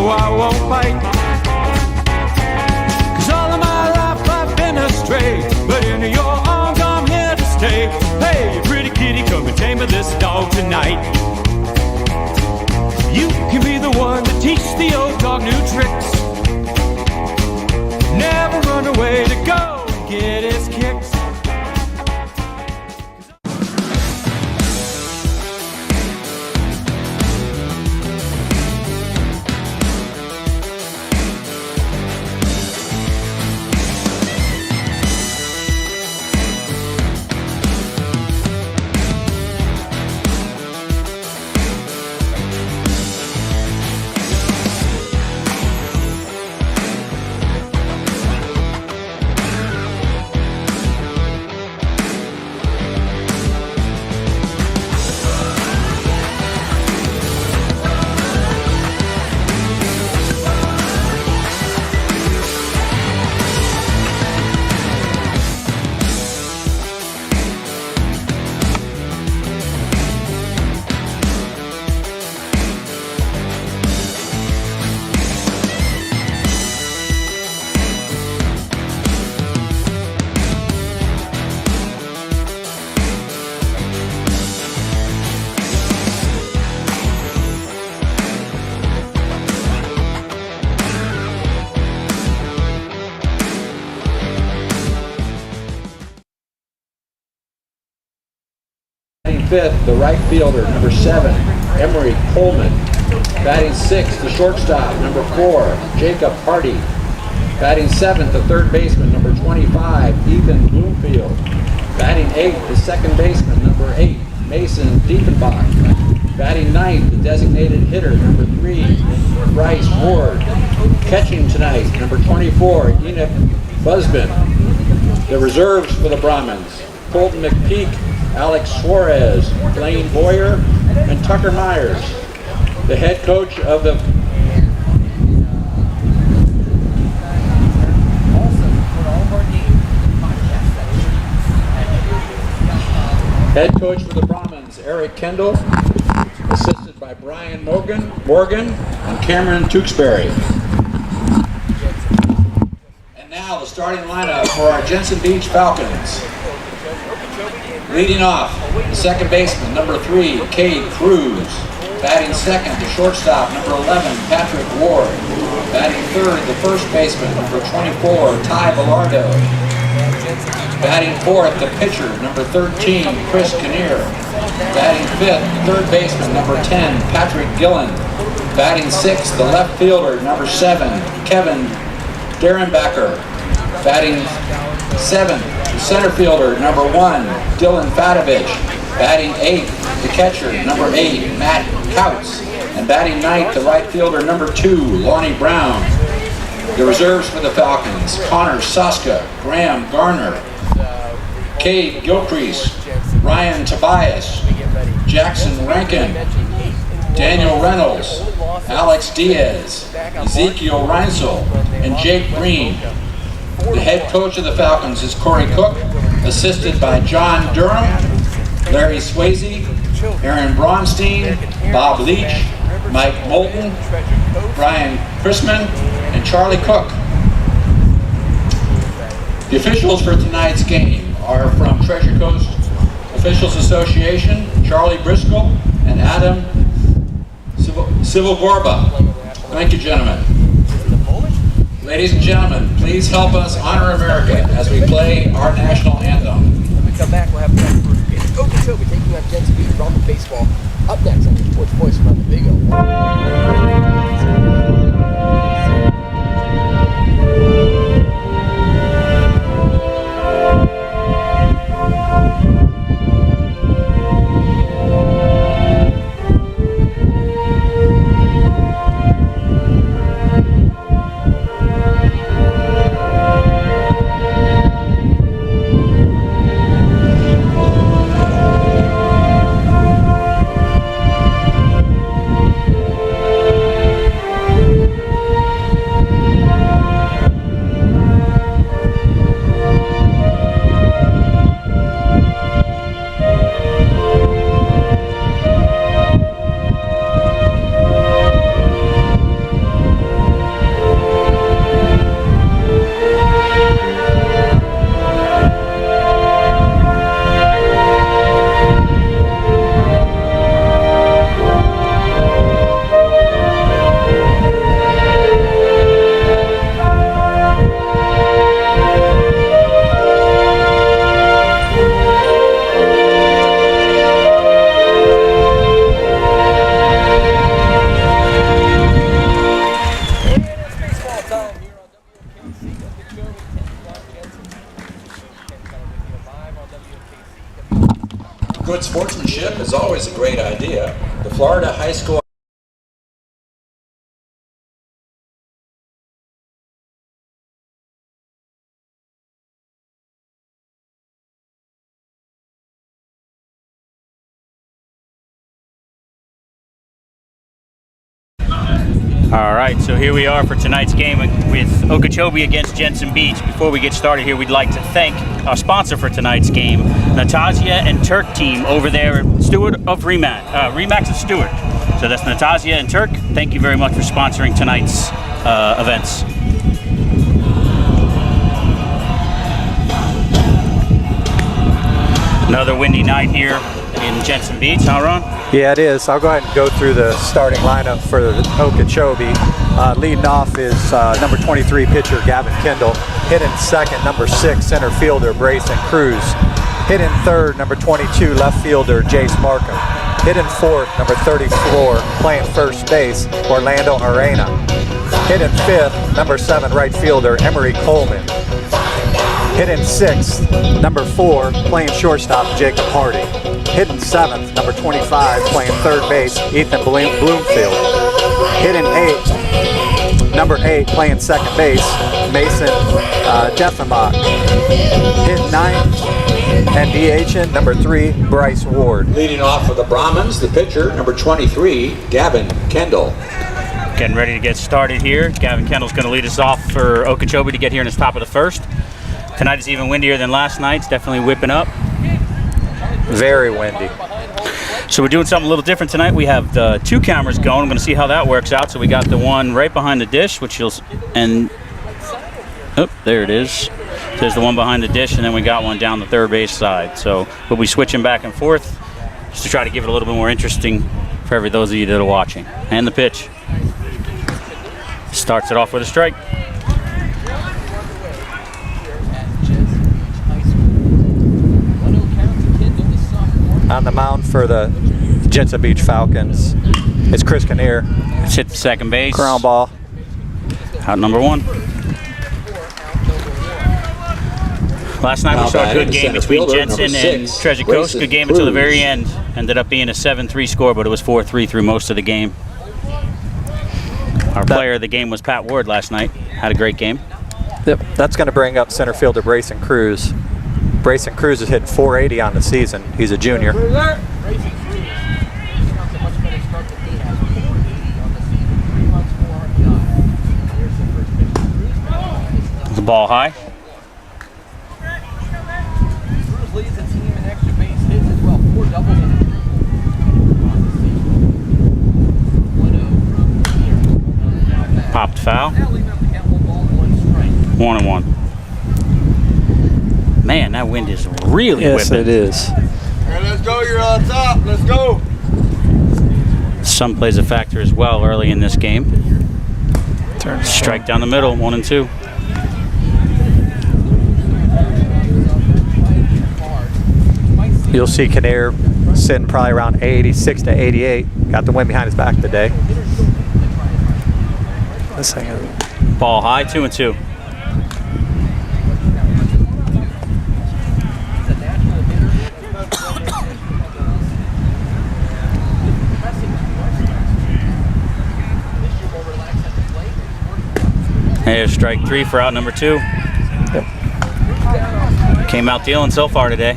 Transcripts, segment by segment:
no, I won't fight. 'Cause all of my life I've been astray, but in your arms I'm here to stay. Hey, pretty kitty, come and tame this dog tonight. You can be the one to teach the old dog new tricks. Never run away to go and get his kicks. Fifth, the right fielder, number 7, Emery Coleman. Batting 6th, the shortstop, number 4, Jacob Hardy. Batting 7th, the third baseman, number 25, Ethan Bloomfield. Batting 8th, the second baseman, number 8, Mason Diefenbach. Batting 9th, the designated hitter, number 3, Bryce Ward. Catching tonight, number 24, Enoch Busbin. The reserves for the Brahmins, Colton McPeak, Alex Suarez, Blaine Boyer, and Tucker Myers. The head coach of the Brahmins, Eric Kendall, assisted by Brian Morgan and Cameron Tewksbury. And now the starting lineup for our Jensen Beach Falcons. Leading off, the second baseman, number 3, Cade Cruz. Batting second, the shortstop, number 11, Patrick Ward. Batting third, the first baseman, number 24, Ty Velardo. Batting fourth, the pitcher, number 13, Chris Kinnear. Batting fifth, the third baseman, number 10, Patrick Gillen. Batting sixth, the left fielder, number 7, Kevin Derenbacher. Batting seventh, the center fielder, number 1, Dylan Fatovich. Batting 8th, the catcher, number 8, Matt Couts. And batting 9th, the right fielder, number 2, Lonnie Brown. The reserves for the Falcons, Connor Soska, Graham Garner, Cade Gilcrease, Ryan Tobias, Jackson Rankin, Daniel Reynolds, Alex Diaz, Ezekiel Reinsel, and Jake Green. The head coach of the Falcons is Corey Cook, assisted by John Durham, Larry Swayze, Aaron Braunstein, Bob Leach, Mike Moulton, Brian Chrisman, and Charlie Cook. The officials for tonight's game are from Treasure Coast Officials Association, Charlie Briscoe and Adam Civilgorba. Thank you, gentlemen. Ladies and gentlemen, please help us honor America as we play our national anthem. When we come back, we'll have the first game. Okeechobee taking on Jensen Beach from baseball. Up next on the Sports Voice around the Big O. Good sportsmanship is always a great idea. The Florida High School All right, so here we are for tonight's game with Okeechobee against Jensen Beach. Before we get started here, we'd like to thank our sponsor for tonight's game, Natasha and Turk team over there at Stewart of Remax of Stewart. So that's Natasha and Turk. Thank you very much for sponsoring tonight's events. Another windy night here in Jensen Beach, huh, Ron? Yeah, it is. I'll go ahead and go through the starting lineup for Okeechobee. Leading off is number 23 pitcher Gavin Kendall. Hitting second, number 6 center fielder Brayson Cruz. Hitting third, number 22 left fielder Jace Markham. Hitting fourth, number 34 playing first base Orlando Arena. Hitting fifth, number 7 right fielder Emery Coleman. Hitting sixth, number 4 playing shortstop Jacob Hardy. Hitting 7th, number 25, playing third base, Ethan Bloomfield. Hitting 8th, number 8, playing second base, Mason Defenbach. Hitting 9th, and DHing, number 3, Bryce Ward. leading off for the Brahmins, the pitcher, number 23, Gavin Kendall. Getting ready to get started here. Gavin Kendall's going to lead us off for Okeechobee to get here in the top of the first. Tonight is even windier than last night. It's definitely whipping up. Very windy. So we're doing something a little different tonight. We have the 2 cameras going. I'm going to see how that works out. So we got the one right behind the dish, which you'll, and oh, there it is. There's the one behind the dish, and then we got one down the third base side. So we'll be switching back and forth just to try to give it a little bit more interesting for those of you that are watching. And the pitch starts it off with a strike. On the mound for the Jensen Beach Falcons is Chris Kinnear. It's hit the second base. Ground ball. Out number 1. Last night we saw a good game between Jensen and Treasure Coast. Good game until the very end. Ended up being a 7-3 score, but it was 4-3 through most of the game. Our player of the game was Pat Ward last night. Had a great game. Yep, that's going to bring up center fielder Brayson Cruz. Brayson Cruz is hitting 480 on the season. He's a junior. The ball high. Cruz leads the team in extra base hits as well. 4 doubles on the season. Popped foul. Now leaving up the count, 1 ball, 1 strike. 1-1. Man, that wind is really Yes, whipping. it is. All right, let's go. You're on top. Let's go. Sun plays a factor as well early in this game. Strike down the middle, 1 and 2. You'll see Kinnear sitting probably around 86 to 88. Got the wind behind his back today. This thing is Ball high, 2 and 2. There's strike 3 for out number 2. Yep. Came out dealing so far today.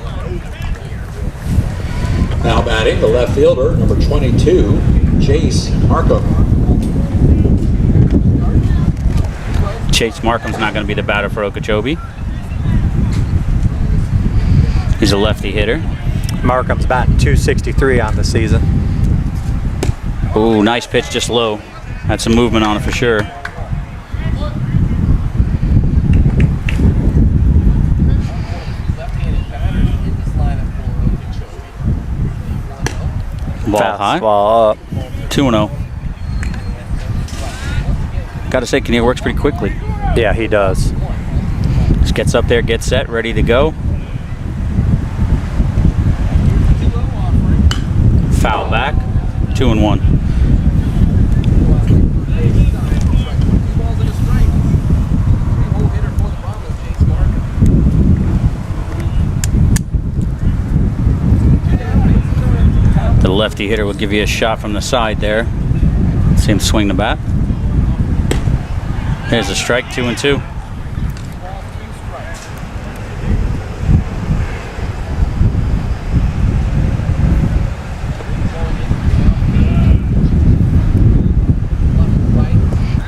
Now batting, the left fielder, number 22, Jace Markham. Chase Markham's not going to be the batter for Okeechobee. He's a lefty hitter. Markham's batting 263 on the season. Ooh, nice pitch, just low. Had some movement on it for sure. Ball high. Fastball up. 2-0. Got to say, Kinnear works pretty quickly. Yeah, he does. Just gets up there, gets set, ready to go. Foul back. 2-1. lefty hitter will give you a shot from the side there. See him swing the bat. There's a strike, 2-2.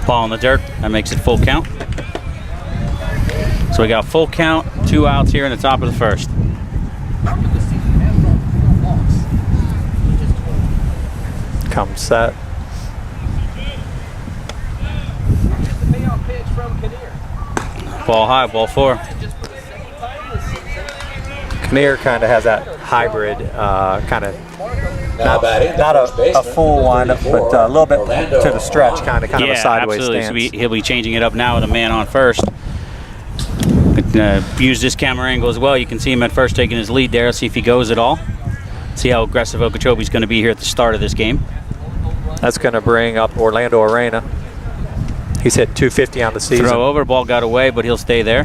Ball in the dirt, that makes it full count. So we got full count, 2 outs here in the top of the first. Come set. Ball high, ball 4. Kinnear kind of has that hybrid kind of, not a full one, but a little bit to the stretch, kind of a sideways absolutely. stance. So he'll be changing it up now with a man on first. Use this camera angle as well. You can see him at first taking his lead there. See if he goes at all. See how aggressive Okeechobee's going to be here at the start of this game. That's going to bring up Orlando Arena. He's hit 250 on the season. Throw over, ball got away, but he'll stay there.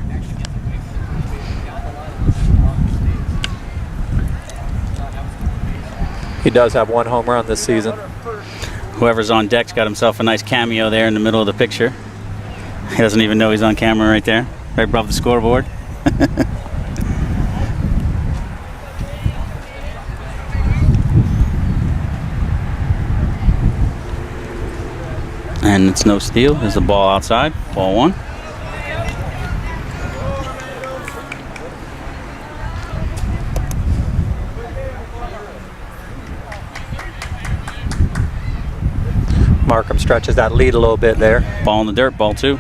He does have 1 home run this season. Whoever's on deck's got himself a nice cameo there in the middle of the picture. He doesn't even know he's on camera right there, right above the scoreboard. And it's no steal. There's the ball outside. Ball 1. Markham stretches that lead a little bit there. Ball in the dirt, ball 2.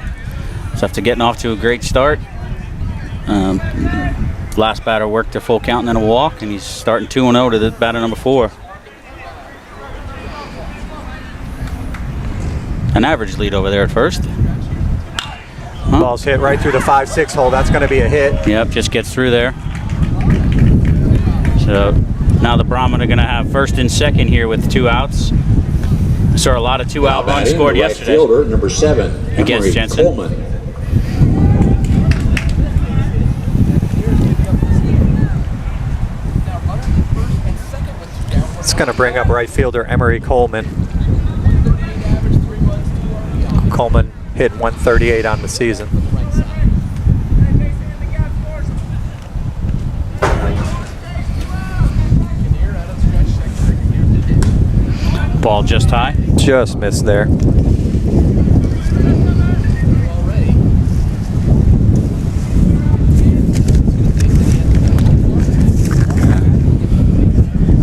So after getting off to a great start, last batter worked their full count and then a walk, and he's starting 2-0 to the batter number 4. An average lead over there at first. Ball's hit right through the 5-6 hole. That's going to be a hit. Yep, just gets through there. So now the Brahmin are going to have first and second here with 2 outs. Saw a lot of 2-out runs scored yesterday. Fielder, number 7, against Emery Jensen. Coleman. It's going to bring up right fielder Emery Coleman. Coleman hit 138 on the season. Ball just high. Just missed there. If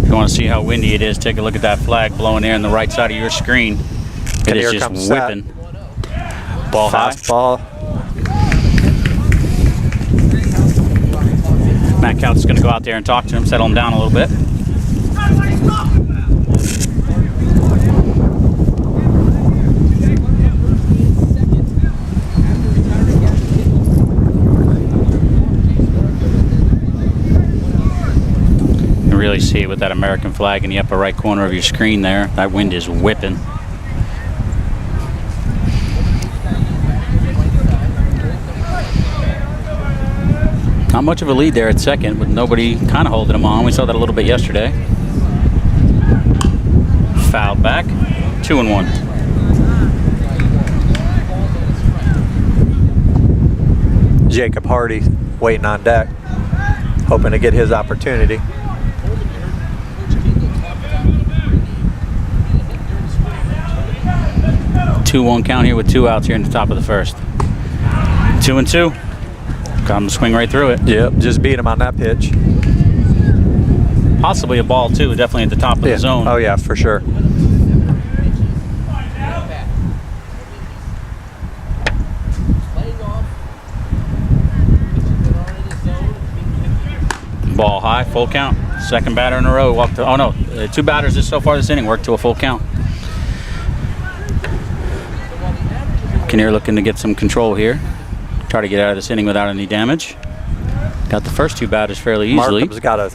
you want to see how windy it is, take a look at that flag blowing there on the right side of your screen. It is just whipping. Ball high. Fastball. Matt Couch is going to go out there and talk to him, settle him down a little bit. You really see it with that American flag in the upper right corner of your screen there. That wind is whipping. Not much of a lead there at second, with nobody kind of holding him on. We saw that a little bit yesterday. Fouled back, 2-1. Jacob Hardy waiting on deck, hoping to get his opportunity. Two-one count here with 2 outs here in the top of the first. 2-2. Got him to swing right through it. Yep, just beat him on that pitch. Possibly a ball too, definitely at the top of the zone. Oh yeah, for sure. Ball high, full count. Second batter in a row walked to, oh no, 2 batters so far this inning worked to a full count. Kinnear looking to get some control here. Try to get out of this inning without any damage. Got the first 2 batters fairly easily. Markham's got a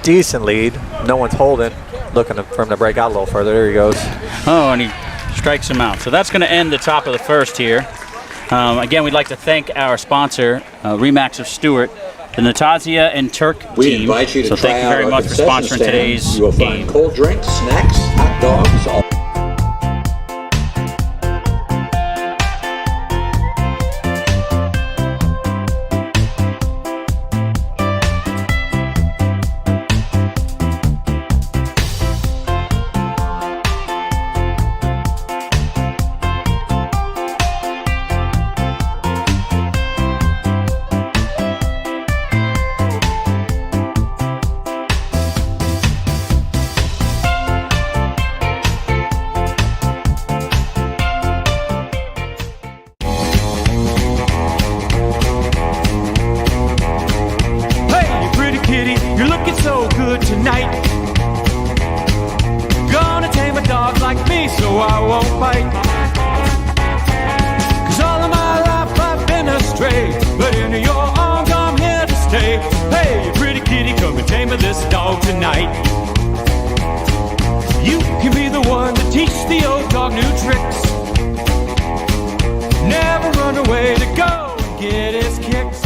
decent lead. No one's holding. Looking for him to break out a little further. There he goes. Oh, and he strikes him out. So that's going to end the top of the first here. Again, we'd like to thank our sponsor, Remax of Stewart, the Natasha and Turk We team. invite you to So try thank you out very our much for concession sponsoring stand. today's You will game. find cold drinks, snacks, hot dogs, all Hey, pretty kitty, you're looking so good tonight. Gonna tame a dog like me so I won't bite. 'Cause all of my life I've been astray, but in your arms I'm here to stay. Hey, pretty kitty, come and tame this dog tonight. You can be the one to teach the old dog new tricks. Never run away to go and get his kicks.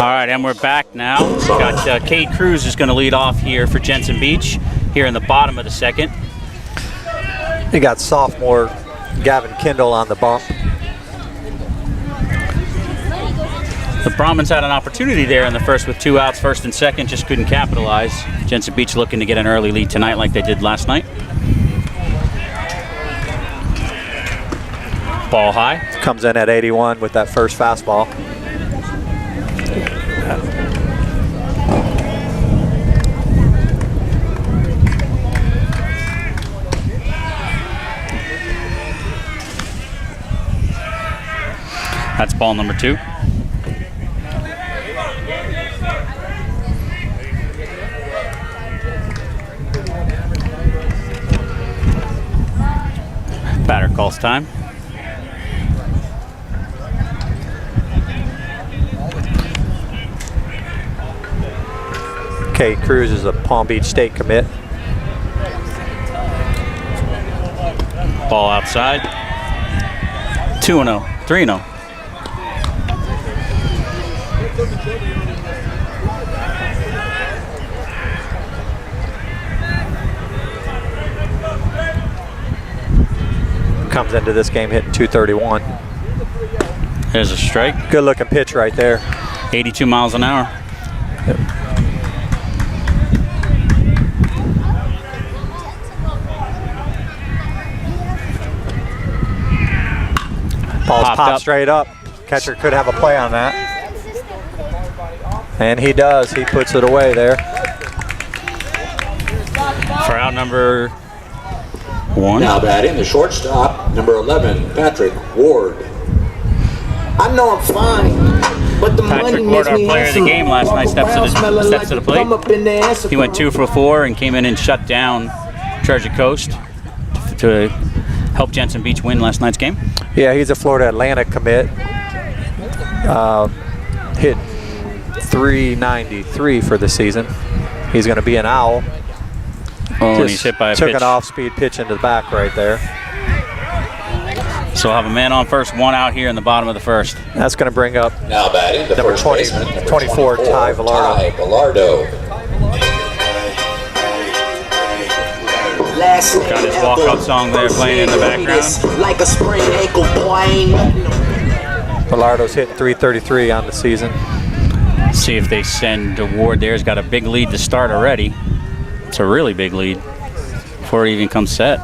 All right, and we're back now. We've got Cade Cruz is going to lead off here for Jensen Beach here in the bottom of the second. You got sophomore Gavin Kendall on the bump. The Brahmins had an opportunity there in the first with 2 outs, first and second, just couldn't capitalize. Jensen Beach looking to get an early lead tonight like they did last night. Ball high. Comes in at 81 with that first fastball. That's ball number 2. Batter calls time. Cade Cruz is a Palm Beach State commit. Ball outside. 2-0, 3-0. Comes into this game hitting 231. There's a strike. Good looking pitch right there. 82 miles an hour. Ball's Popped popped up. straight up. Catcher could have a play on that. And he does. He puts it away there. For out number 1. Now batting the shortstop, number 11, Patrick Ward. I know I'm fine, but the Patrick money Ward, makes our me player of the handsome. game last night, steps to the plate. Come up in there, answer He went 2 for 4 and came in and shut down Treasure Coast to help Jensen Beach win last night's game. Yeah, he's a Florida Atlantic commit. Hit 393 for the season. He's going to be an Owl. Oh, and he's hit by a took pitch. an off-speed pitch into the back right there. So we'll have a man on first, 1 out here in the bottom of the first. That's going to bring up Now batting the Number first 20 baseman, number 24, Ty Villardo. Ty Villardo. Last Got his walk-up song there playing in the background. Like a sprained ankle, boy. Villardo's hitting 333 on the season. See if they send Ward there. He's got a big lead to start already. It's a really big lead before he even comes set.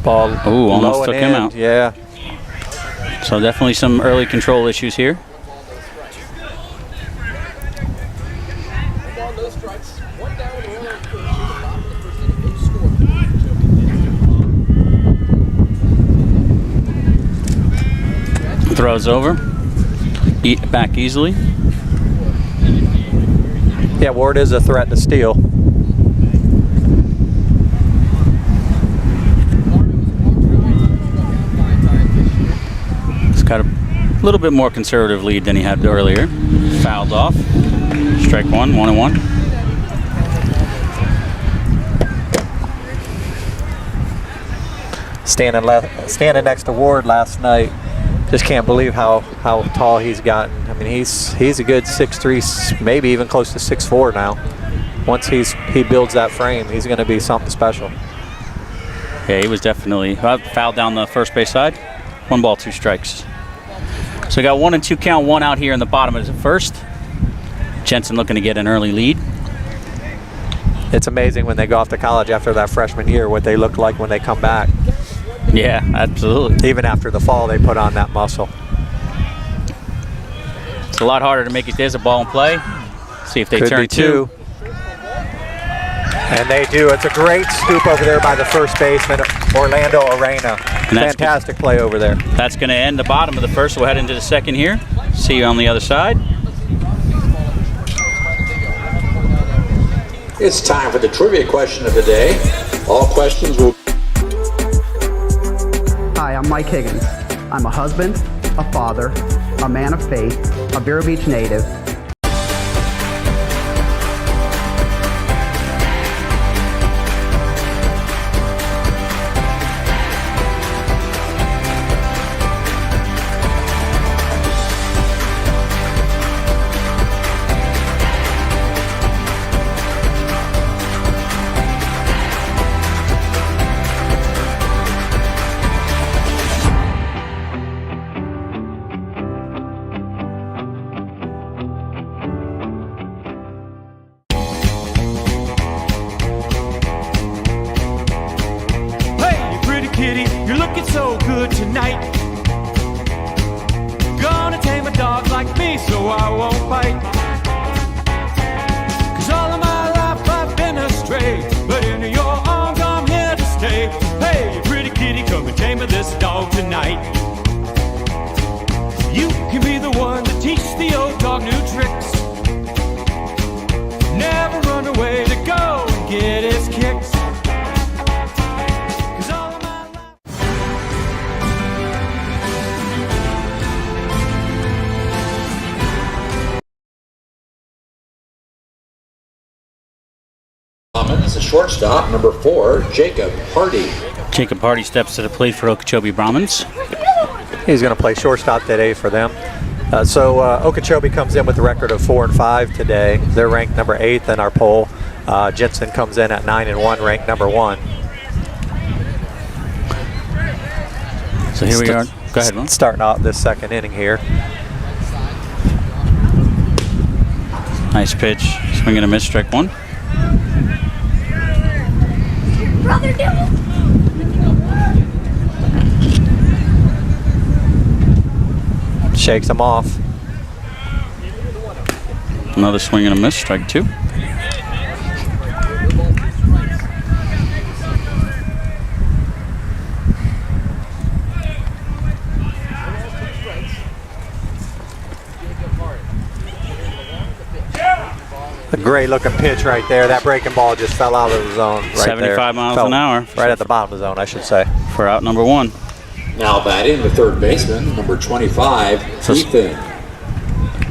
Ball Ooh, almost low took and him in. out. Yeah. So definitely some early control issues here. Throws over. Back easily. Yeah, Ward is a threat to steal. He's got a little bit more conservative lead than he had earlier. Fouled off. Strike one, 1-1. Standing next to Ward last night, just can't believe how tall he's gotten. I mean, he's a good 6'3", maybe even close to 6'4" now. Once he builds that frame, he's going to be something special. Yeah, he was definitely fouled down the first base side. 1 ball, 2 strikes. So we got 1 and 2 count, 1 out here in the bottom of the first. Jensen looking to get an early lead. It's amazing when they go off to college after that freshman year what they look like when they come back. Yeah, absolutely. Even after the fall, they put on that muscle. It's a lot harder to make it. There's a ball in play. See if they turn two. And they do. It's a great scoop over there by the first baseman, Orlando Arena. Fantastic play over there. That's going to end the bottom of the first. We'll head into the second here. See you on the other side. It's time for the trivia question of the day. All questions will... Hi, I'm Mike Higgins. I'm a husband, a father, a man of faith, a Vero Beach native. Kitty, you're looking so good tonight. Gonna tame a dog like me so I won't bite. 'Cause all of my life I've been astray, but in your arms I'm here to stay. Hey, pretty kitty, come and tame this dog tonight. You can be the one that teaches the old dog new tricks. Never run away to go and get his kicks. As a shortstop, number 4, Jacob Hardy. Jacob Hardy steps to the plate for Okeechobee Brahmins. He's going to play shortstop today for them. So Okeechobee comes in with a record of 4-5 today. They're ranked number 8th in our poll. Jensen comes in at 9-1, ranked number 1. So here we are. Go ahead, Ron. Starting out this second inning here. Nice pitch. Swing and a miss, strike one. Brother Devil. Shakes him off. Another swing and a miss, strike two. A great looking pitch right there. That breaking ball just fell out of the zone right 75 there. miles an hour. Right at the bottom of the zone, I should say. For out number 1. Now batting the third baseman, number 25, Ethan.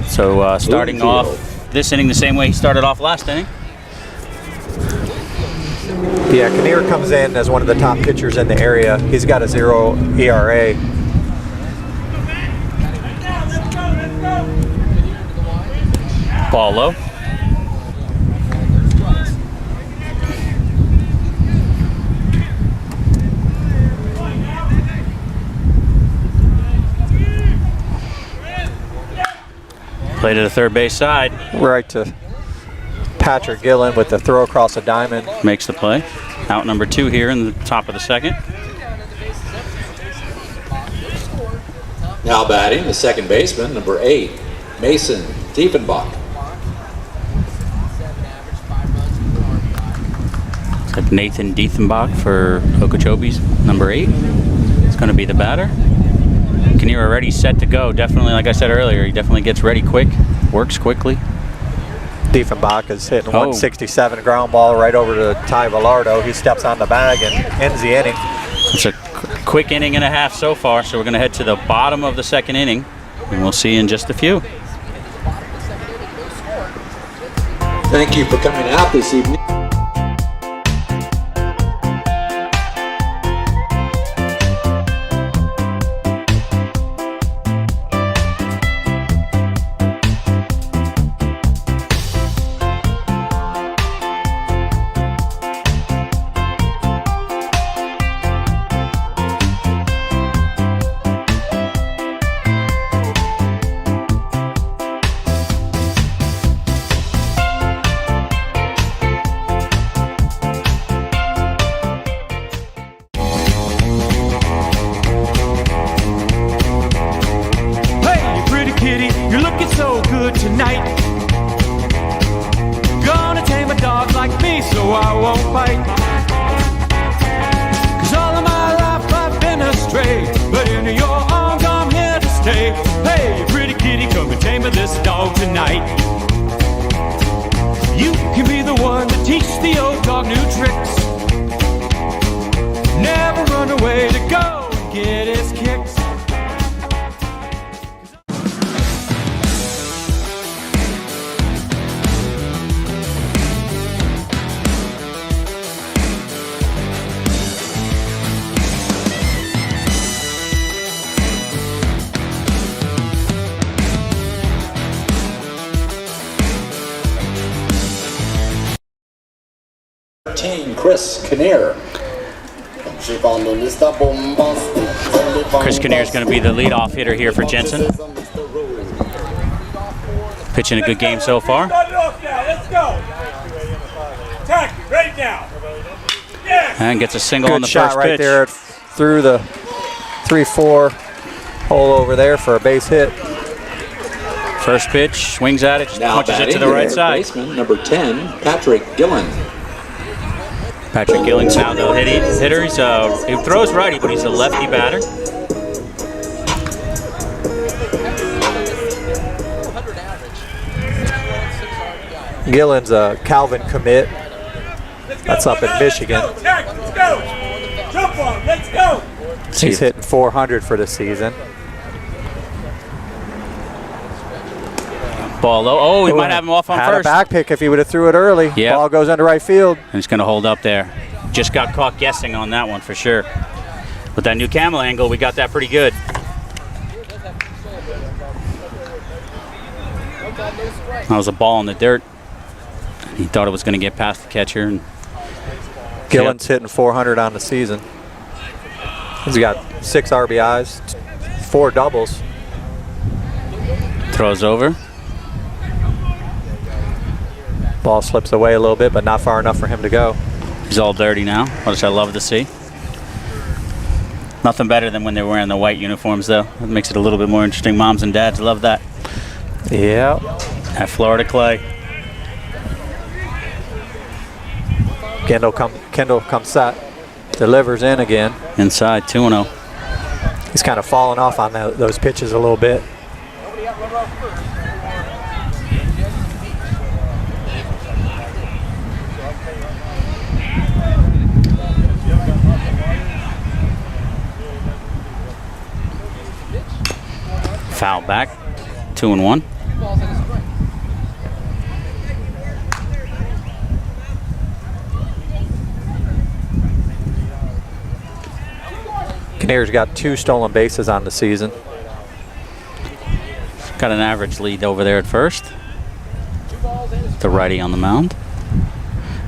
So starting off this inning the same way he started off last inning. Yeah, Kinnear comes in as one of the top pitchers in the area. He's got a 0 ERA. Ball low. Play to the third base side. Right to Patrick Gillen with the throw across the diamond. Makes the play. Out number 2 here in the top of the second. Now batting the second baseman, number 8, Mason Diefenbach. It's like Nathan Diefenbach for Okeechobee's number 8. It's going to be the batter. Kinnear already set to go. Definitely, like I said earlier, he definitely gets ready quick, works quickly. Diefenbach is hitting 167 ground ball right over to Ty Villardo. He steps on the bag and ends the inning. It's a quick inning and a half so far, so we're going to head to the bottom of the second inning, and we'll see you in just a few. Thank you for coming out this evening. You're looking so good tonight. Gonna tame a dog like me so I won't bite. 'Cause all of my life I've been astray, but in your arms I'm here to stay. Hey, pretty kitty, come and tame this dog tonight. You can be the one to teach the old dog new tricks. Never run away to go and get his kicks. Chris Kinnear. Chris Kinnear is going to be the leadoff hitter here for Jensen. Pitching a good game so far. Let's go. Attack, right now. Yes. And gets a single Good on the shot first right pitch. there through the 3-4 hole over there for a base hit. First pitch, swings at it, Now punches it to batting, the right third side. baseman, number 10, Patrick Gillen. Patrick Gilling's now the hitter. He throws righty, but he's a lefty batter. Gillen's a Calvin commit. That's up in Michigan. Let's go. Jump on. Let's go. He's hitting 400 for the season. Ball low. Oh, he might have him off on Had first. a back pick if he would have threw it early. Yep. Ball goes under right field. And he's going to hold up there. Just got caught guessing on that one for sure. With that new camel angle, we got that pretty good. That was a ball in the dirt. He thought it was going to get past the catcher. And Gillen's hitting 400 on the season. He's got 6 RBIs, 4 doubles. throws over. Ball slips away a little bit, but not far enough for him to go. He's all dirty now, which I love to see. Nothing better than when they're wearing the white uniforms, though. It makes it a little bit more interesting. Moms and dads love that. Yeah. That Florida clay. Kendall comes set. Delivers in again. Inside, 2-0. He's kind of falling off on those pitches a little bit. Foul back, 2-1. Kinnear's got 2 stolen bases on the season. Got an average lead over there at first. The righty on the mound.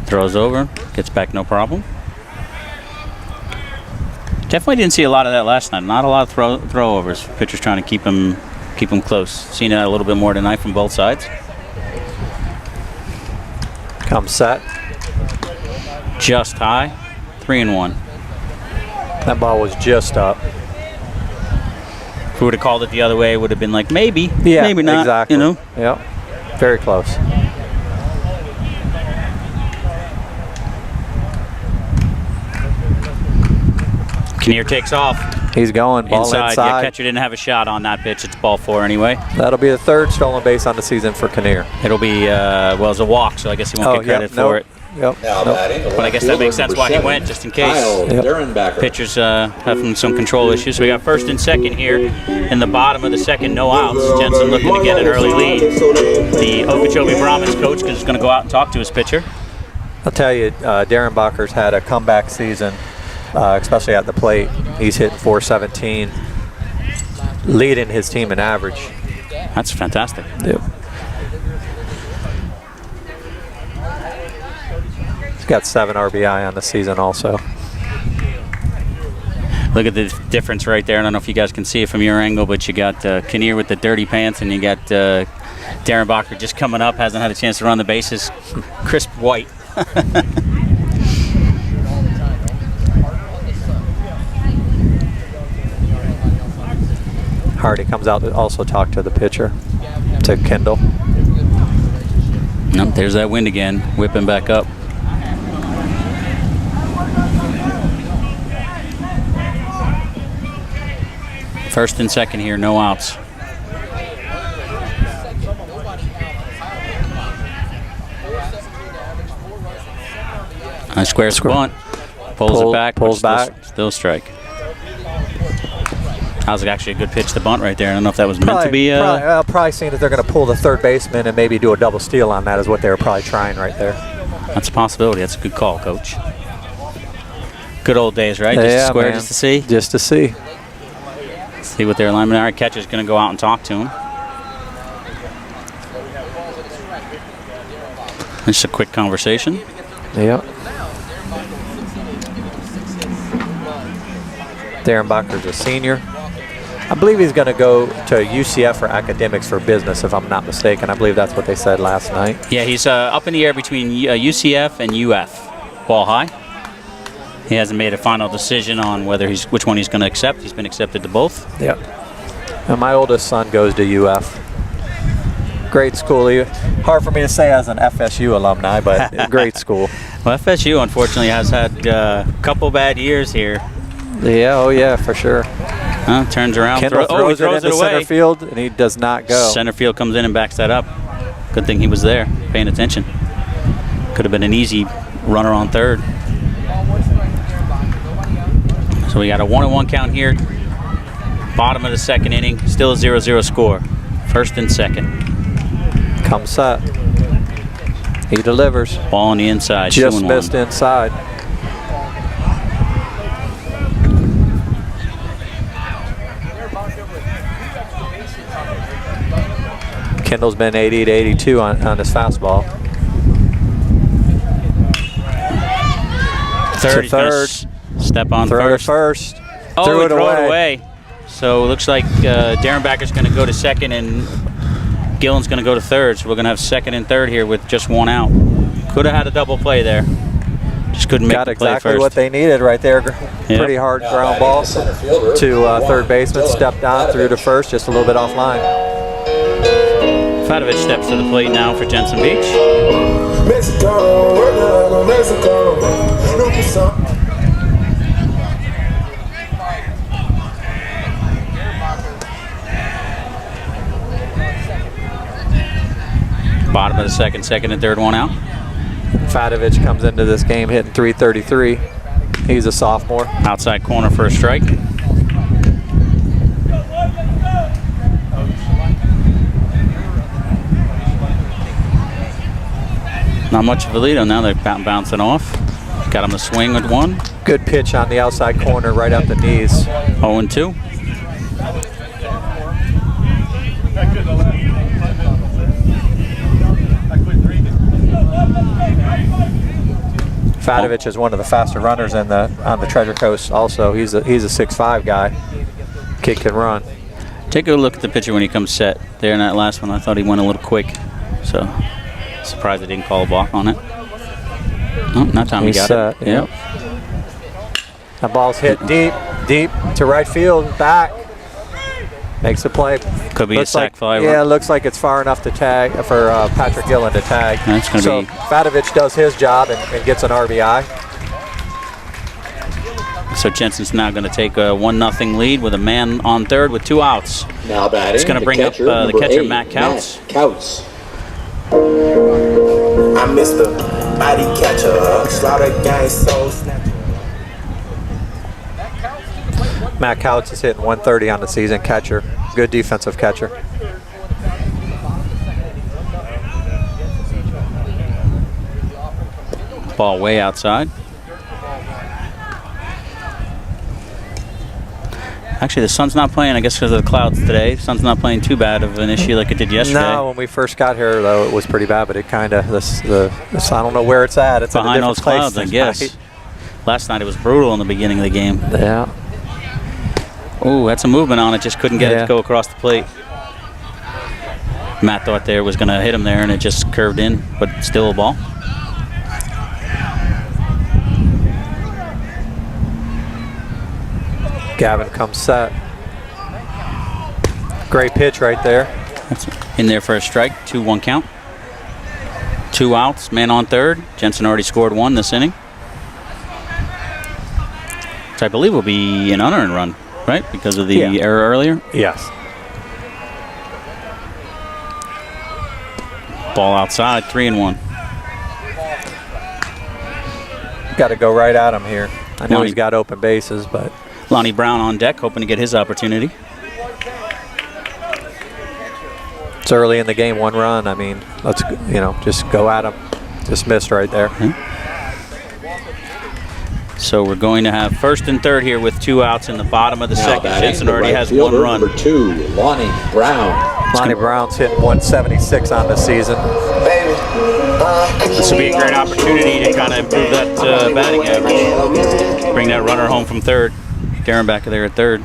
Throws over, gets back no problem. Definitely didn't see a lot of that last night. Not a lot of throwovers. Pitchers trying to keep him close. Seen that a little bit more tonight from both sides. Comes set. Just high, 3-1. That ball was just up. If we would have called it the other way, it would have been like maybe, Yeah, maybe not. exactly. You know. Yep. Very close. Kinnear takes off. He's going, ball inside. Yeah, catcher didn't have a shot on that pitch. It's ball 4 anyway. That'll be the 3rd stolen base on the season for Kinnear. It'll be, well, it's a walk, so I guess he won't get credit for it. Yep. But I guess that makes sense why he went, just in case. Pitchers having some control issues. So we got 1st and 2nd here in the bottom of the 2nd, no outs. Jensen looking to get an early lead. The Okeechobee Brahmins coach is going to go out and talk to his pitcher. I'll tell you, Darren Bacher's had a comeback season, especially at the plate. He's hitting .417, leading his team in average. That's fantastic. Yep. He's got 7 RBI on the season also. Look at the difference right there. I don't know if you guys can see it from your angle, but you got Kinnear with the dirty pants, and you got Darren Bacher just coming up, hasn't had a chance to run the bases. Crisp white. Hardy comes out to also talk to the pitcher, to Kendall. Nope, there's that wind again, whipping back up. First and 2nd here, no outs. Squares the bunt, pulls it back, pulls back. Still strike. That was actually a good pitch to bunt right there. I don't know if that was meant to be. Probably seeing that they're going to pull the 3rd baseman and maybe do a double steal on that is what they were probably trying right there. That's a possibility. That's a good call, Coach. Good old days, right? Just to square, man. Just to see? Just to see. See what their alignment are. Catcher's going to go out and talk to him. Just a quick conversation. Yep. Darren Bacher's a senior. I believe he's going to go to UCF for academics for business, if I'm not mistaken. I believe that's what they said last night. Yeah, he's up in the air between UCF and UF. Ball high. He hasn't made a final decision on which one he's going to accept. He's been accepted to both. Yep. And my oldest son goes to UF. Great school. Hard for me to say as an FSU alumni, but great school. Well, FSU unfortunately has had a couple bad years here. Yeah, oh yeah, for sure. Turns around. Kendall throws it into center field, and he does not go. Center field comes in and backs that up. Good thing he was there, paying attention. Could have been an easy runner on 3rd. So we got a 1-1 count here. Bottom of the 2nd inning, still a 0-0 score. 1st and 2nd. Come set. He delivers. Ball on the inside. Just missed inside. Kendall's been 80 to 82 on his fastball. Third. Step on first. Oh, threw it away. So it looks like Darren Bacher's going to go to 2nd and Gillen's going to go to 3rd. So we're going to have 2nd and 3rd here with just 1 out. Could have had a double play there. Just couldn't make the play exactly first. What they needed right there. Yep. Pretty hard ground ball to 3rd baseman. Stepped on, threw to 1st, just a little bit offline. Fatovich steps to the plate now for Jensen Beach. Bottom of the 2nd, 2nd and 3rd, 1 out. Fatovich comes into this game hitting .333. He's a sophomore. Outside corner for a strike. Not much of a lead on now. They're bouncing off. Got him a swing with 1. Good pitch on the outside corner right up the knees. 0-2. Fatovich is one of the faster runners on the Treasure Coast. Also, he's a 6'5" guy. Kid can run. Take a look at the pitcher when he comes set. There in that last one, I thought he went a little quick. So, surprised they didn't call a balk on it. Oh, that time he got it. Yep. That ball's hit deep to right field, back. Makes the play. Could be a sac fly. Yeah, it looks like it's far enough to tag for Patrick Gillen to tag. That's so Fatovich does his job and gets an RBI. So Jensen's now going to take a 1-0 lead with a man on third with 2 outs. Now batting. It's going to bring up the catcher, Matt Couts. I missed the body catcher, slaughter gang soul snatcher. Matt Couts is hitting 130 on the season, catcher. Good defensive catcher. Ball way outside. Actually, the sun's not playing, I guess because of the clouds today. The sun's not playing too bad of an issue like it did yesterday. No, when we first got here, though, it was pretty bad, but it kind of, I don't know where it's at. It's behind in a those different clouds, place I guess. tonight. Last night it was brutal in the beginning of the game. Yeah. Oh, that's a movement on it. Just couldn't get it to go across the plate. Matt thought there was going to hit him there, and it just curved in, but still a ball. Gavin comes set. Great pitch right there. That's in there for a strike. 2-1 count. 2 outs, man on third. Jensen already scored 1 this inning. So I believe will be an unearned run, right? Because of the error earlier? Yes. Ball outside, 3-1. Got to go right at him here. I know he's got open bases, but Lonnie Brown on deck, hoping to get his opportunity. it's early in the game, 1 run. I mean, let's, just go at him. Just missed right there. So we're going to have first and third here with 2 outs in the bottom of the second. Jensen already has 1 run. Number 2, Lonnie Brown. Lonnie Brown's hitting 176 on the season. This will be a great opportunity to kind of improve that batting average. Bring that runner home from third. Darren back there at third.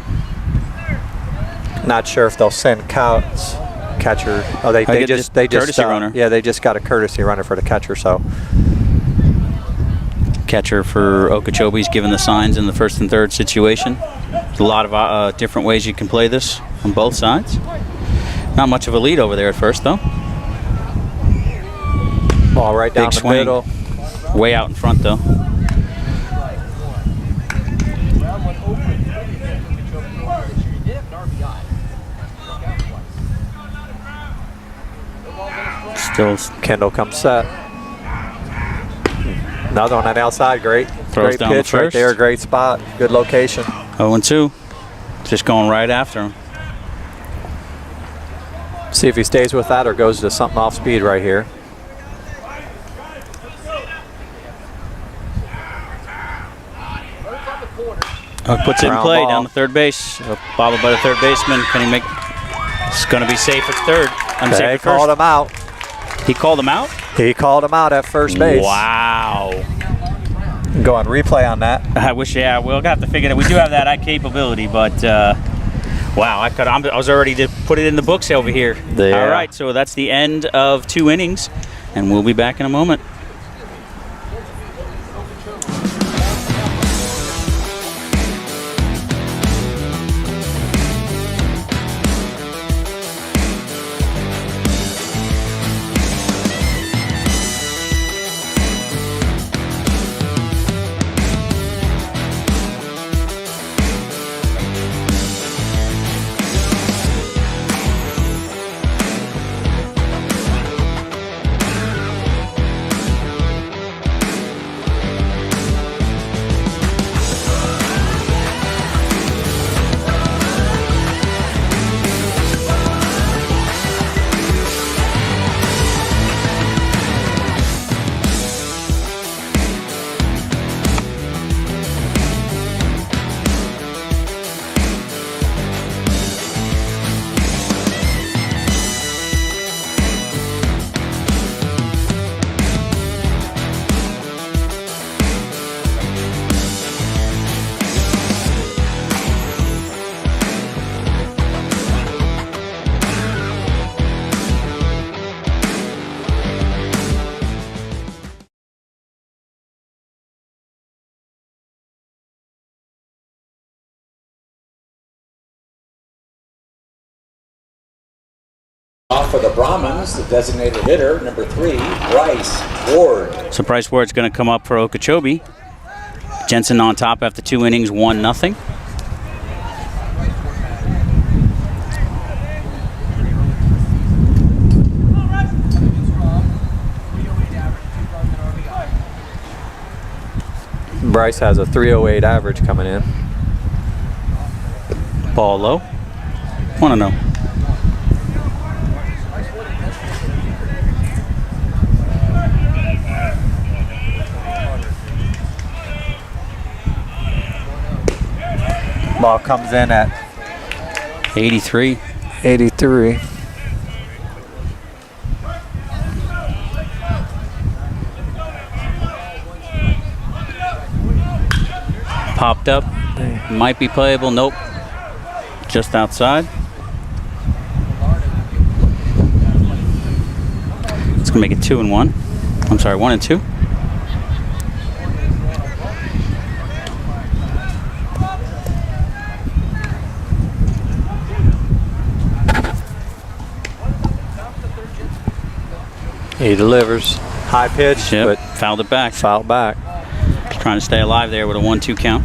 Not sure if they'll send Couts, catcher. Oh, they just courtesy runner. Yeah, they just got a courtesy runner for the catcher. So catcher for Okeechobee's given the signs in the first and third situation. There's a lot of different ways you can play this on both sides. Not much of a lead over there at first, though. Ball right down the middle. Way out in front, though. Still, Kendall comes set. Another one on the outside. Great Throws down pitch the right first. there. Great spot. Good location. 0-2. Just going right after him. See if he stays with that or goes to something off speed right here. Puts it in Ground play ball. down the third base. Bobbled by the third baseman. Can he make? It's going to be safe at third. They called him out. He called him out? He called him out at first base. Wow. Go on replay on that. I wish, we'll have to figure it out. We do have that capability, but wow, I was already to put it in the books over here. Yeah. All right, so that's the end of 2 innings, and we'll be back in a moment. Off for the Brahmins, the designated hitter, number 3, Bryce Ward. So Bryce Ward's going to come up for Okeechobee. Jensen on top after 2 innings, 1-0. Bryce has a 308 average coming in. Ball low. 1-0. Ball comes in at 83. 83. Popped up. Might be playable. Nope. Just outside. It's gonna make it 2-1. I'm sorry, 1-2. He delivers. High pitch, Yep. but Fouled it back. fouled back. Trying to stay alive there with a 1-2 count.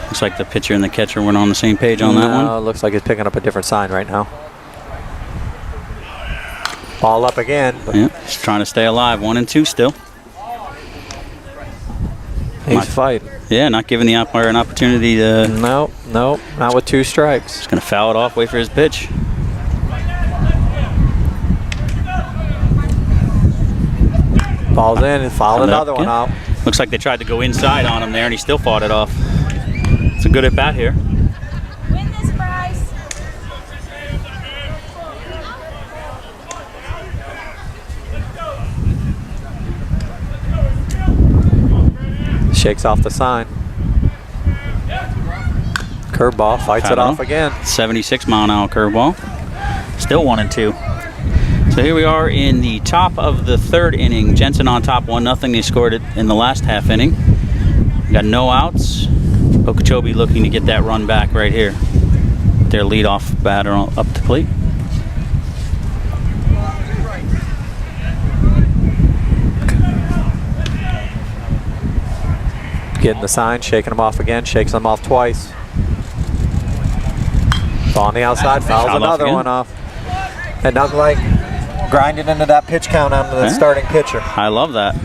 Looks like the pitcher and the catcher weren't on the same page on that one. No, looks like he's picking up a different sign right now. Ball up again. But Yeah, just trying to stay alive. 1-2 still. he's fighting. Yeah, not giving the umpire an opportunity to. Nope, not with 2 strikes. Just gonna foul it off. Wait for his pitch. Ball's in and foul another one out. Looks like they tried to go inside on him there, and he still fought it off. It's a good at bat here. Win this prize. Shakes off the sign. Curveball, fights it off again. 76-mile-an-hour curveball. Still 1-2. So here we are in the top of the 3rd inning. Jensen on top 1-0. They scored it in the last half inning. Got no outs. Okeechobee looking to get that run back right here. Their leadoff batter up the plate. Getting the sign, shaking him off again, shakes him off twice. Ball on the outside, fouls another one off. And nothing like grinding into that pitch count on the starting pitcher. I love that.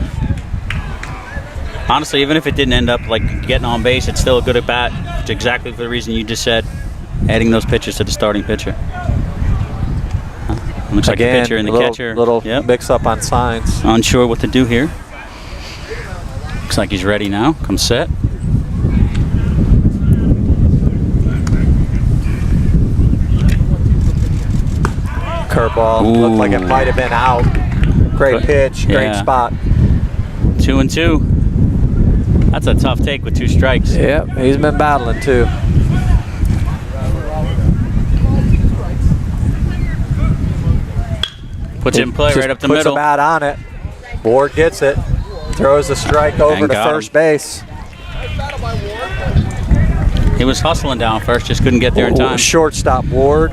Honestly, even if it didn't end up like getting on base, it's still a good at bat. It's exactly for the reason you just said, adding those pitches to the starting pitcher. Looks like the pitcher and the catcher. Little mix up on signs. Unsure what to do here. Looks like he's ready now. Come set. Curveball. Looked like it might have been out. Great pitch, great spot. 2-2. That's a tough take with 2 strikes. Yep, he's been battling too. Puts it in play right up the middle. Puts a middle. bat on it. Ward gets it. Throws the strike over to first base. He was hustling down first, just couldn't get there in time. Shortstop Ward.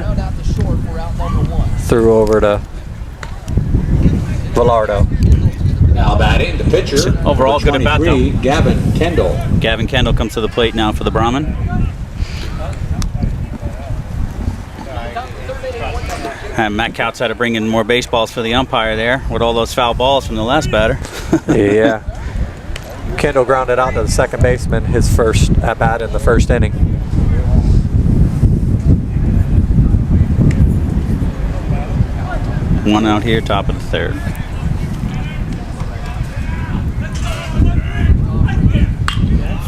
Threw over to Velardo. Now batting, the pitcher. Overall, good at bat though. Gavin Kendall. Gavin Kendall comes to the plate now for the Brahmin. And Matt Couts had to bring in more baseballs for the umpire there with all those foul balls from the last batter. Yeah. Kendall grounded out to the second baseman, his first at bat in the 1st inning. One out here, top of the 3rd.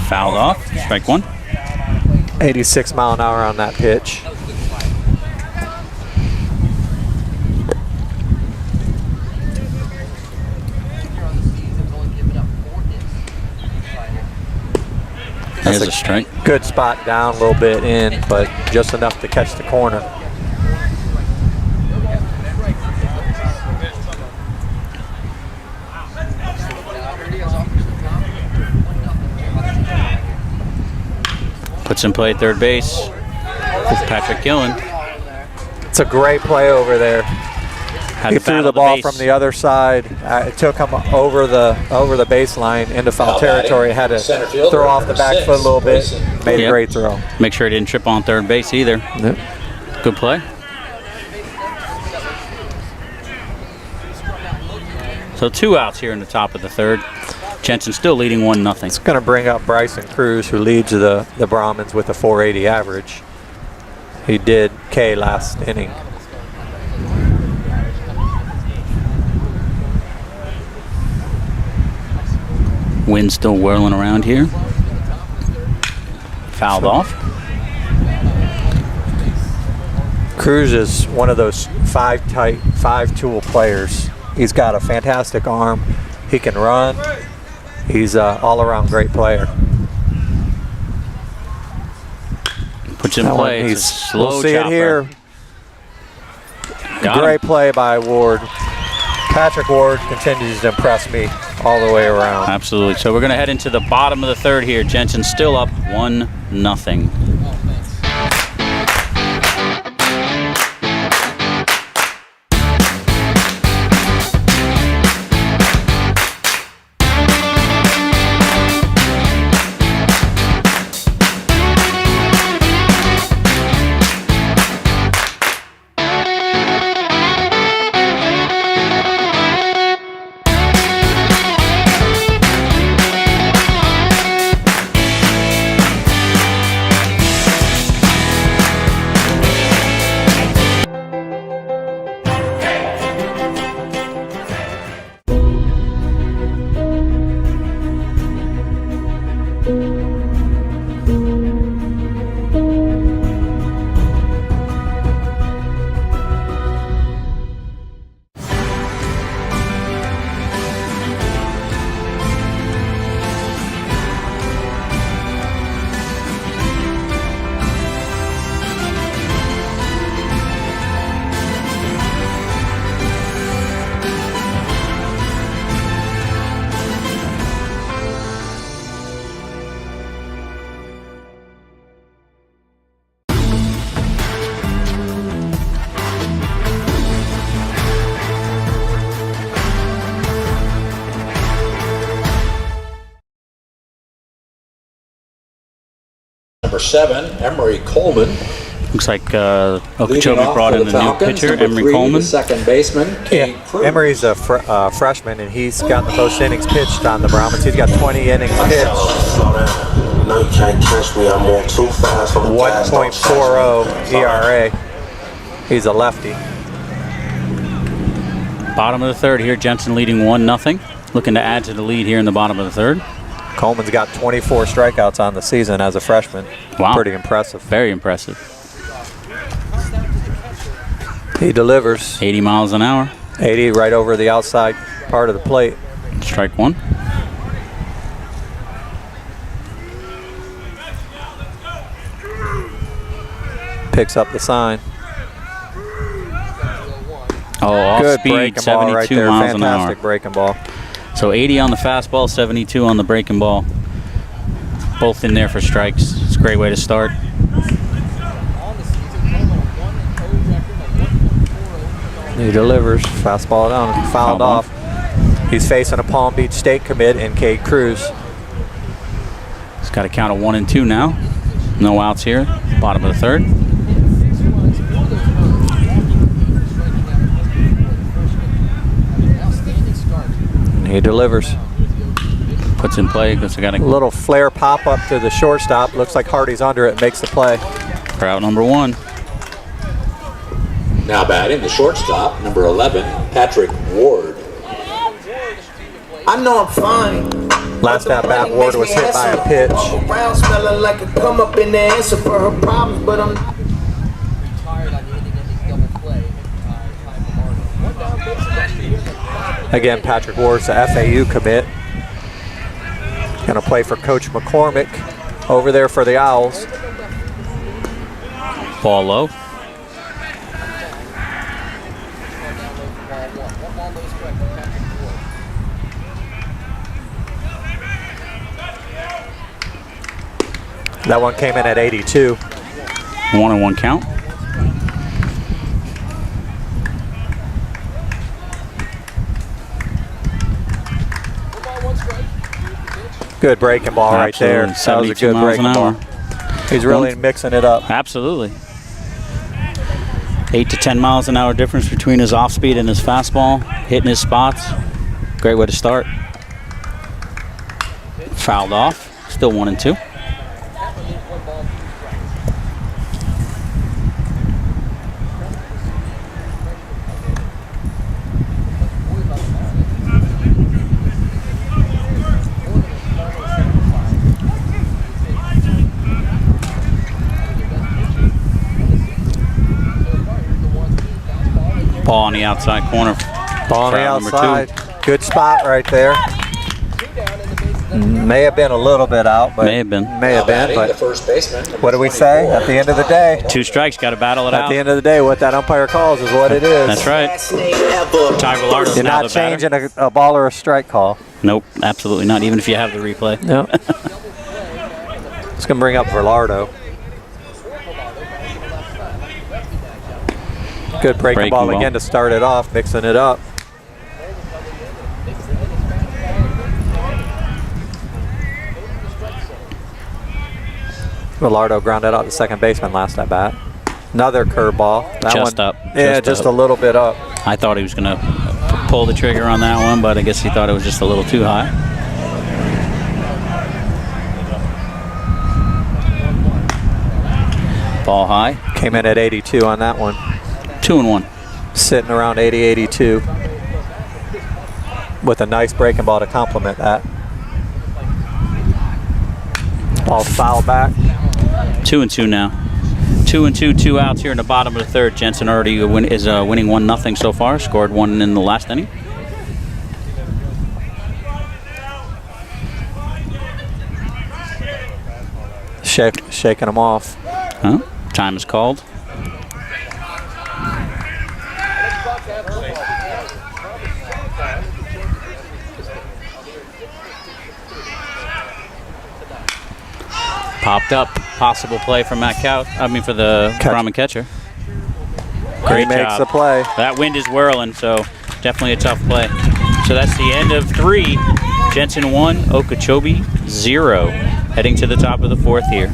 Fouled off, strike 1. 86 mile an hour on that pitch. There's a strike. Good spot down, a little bit in, but just enough to catch the corner. Puts in play at third base. Patrick Gillen. It's a great play over there. He threw the ball from the other side. It took him over the baseline into foul territory. Had to throw off the back foot a little bit. Made a great throw. Make sure he didn't trip on third base either. Yep. Good play. So 2 outs here in the top of the third. Jensen still leading 1-0. It's going to bring up Bryson Cruz, who leads the Brahmins with a 480 average. He did K last inning. Wind still whirling around here. Fouled off. Cruz is one of those five-tool players. He's got a fantastic arm. He can run. He's an all-around great player. Puts in play. It's a slow we'll see chopper. it here. Great play by Ward. Patrick Ward continues to impress me all the way around. Absolutely. So we're going to head into the bottom of the third here. Jensen still up 1-0. Number 7, Emery Coleman. Looks like Okeechobee brought in a new pitcher, Emery Coleman. Second baseman, Emery's a freshman, and he's got the most innings pitched on the Brahmins. He's got 20 innings pitched. 1.40 ERA. He's a lefty. Bottom of the third here, Jensen leading 1-0. Looking to add to the lead here in the bottom of the third. Coleman's got 24 strikeouts on the season as a freshman. Wow. Pretty impressive. Very impressive. He delivers. 80 miles an hour. 80 right over the outside part of the plate. Strike one. Picks up the sign. Oh, off Good speed, breaking 72 ball right there. miles an hour. Fantastic breaking ball. So 80 on the fastball, 72 on the breaking ball. Both in there for strikes. It's a great way to start. He delivers. Fastball down. Fouled off. He's facing a Palm Beach State commit in Cade Cruz. He's got a count of 1 and 2 now. No outs here. Bottom of the third. He delivers. Puts in play. Because got a little flare pop up to the shortstop. Looks like Hardy's under it. Makes the play. For out number 1. Now batting the shortstop, number 11, Patrick Ward. I know I'm fine. Last at bat, Ward was hit by a pitch. Around smelling like a come up in the answer for her problems, but I'm Again, Patrick Ward's the FAU commit. Going to play for Coach McCormick over there for the Owls. Ball low. That one came in at 82. 1-1 count. Good breaking ball right there. That was a good breaking ball. He's really mixing it up. Absolutely. 8 to 10 miles an hour difference between his off speed and his fastball. Hitting his spots. Great way to start. Fouled off. Still 1-2. Ball on the outside corner. Ball on the outside. Good spot right there. May have been a little bit out, but may have been. But the first baseman. What do we say? At the end of the day, 2 strikes, got to battle it out. At the end of the day, what that umpire calls is what it is. That's right. Ty Villardo's You're now not the batter. changing a ball or a strike call. Nope, absolutely not. Even if you have the replay. No. It's gonna bring up Villardo. Good breaking ball again to start it off, mixing it up. Villardo grounded out to second baseman last at bat. Another curveball. Just up. Yeah, just a little bit up. I thought he was going to pull the trigger on that one, but I guess he thought it was just a little too high. Ball high. Came in at 82 on that one. 2-1. Sitting around 80, 82. With a nice breaking ball to complement that. Ball foul back. 2-2 now. 2-2, 2 outs here in the bottom of the third. Jensen already is winning 1-0 so far. Scored 1 in the last inning. Shaking him off. Huh? Time is called. Popped up. Possible play from Matt Cout. I mean, for the Brahmin catcher. Great job. Makes the play. That wind is whirling, so definitely a tough play. So that's the end of 3. Jensen 1, Okeechobee 0. Heading to the top of the 4th here.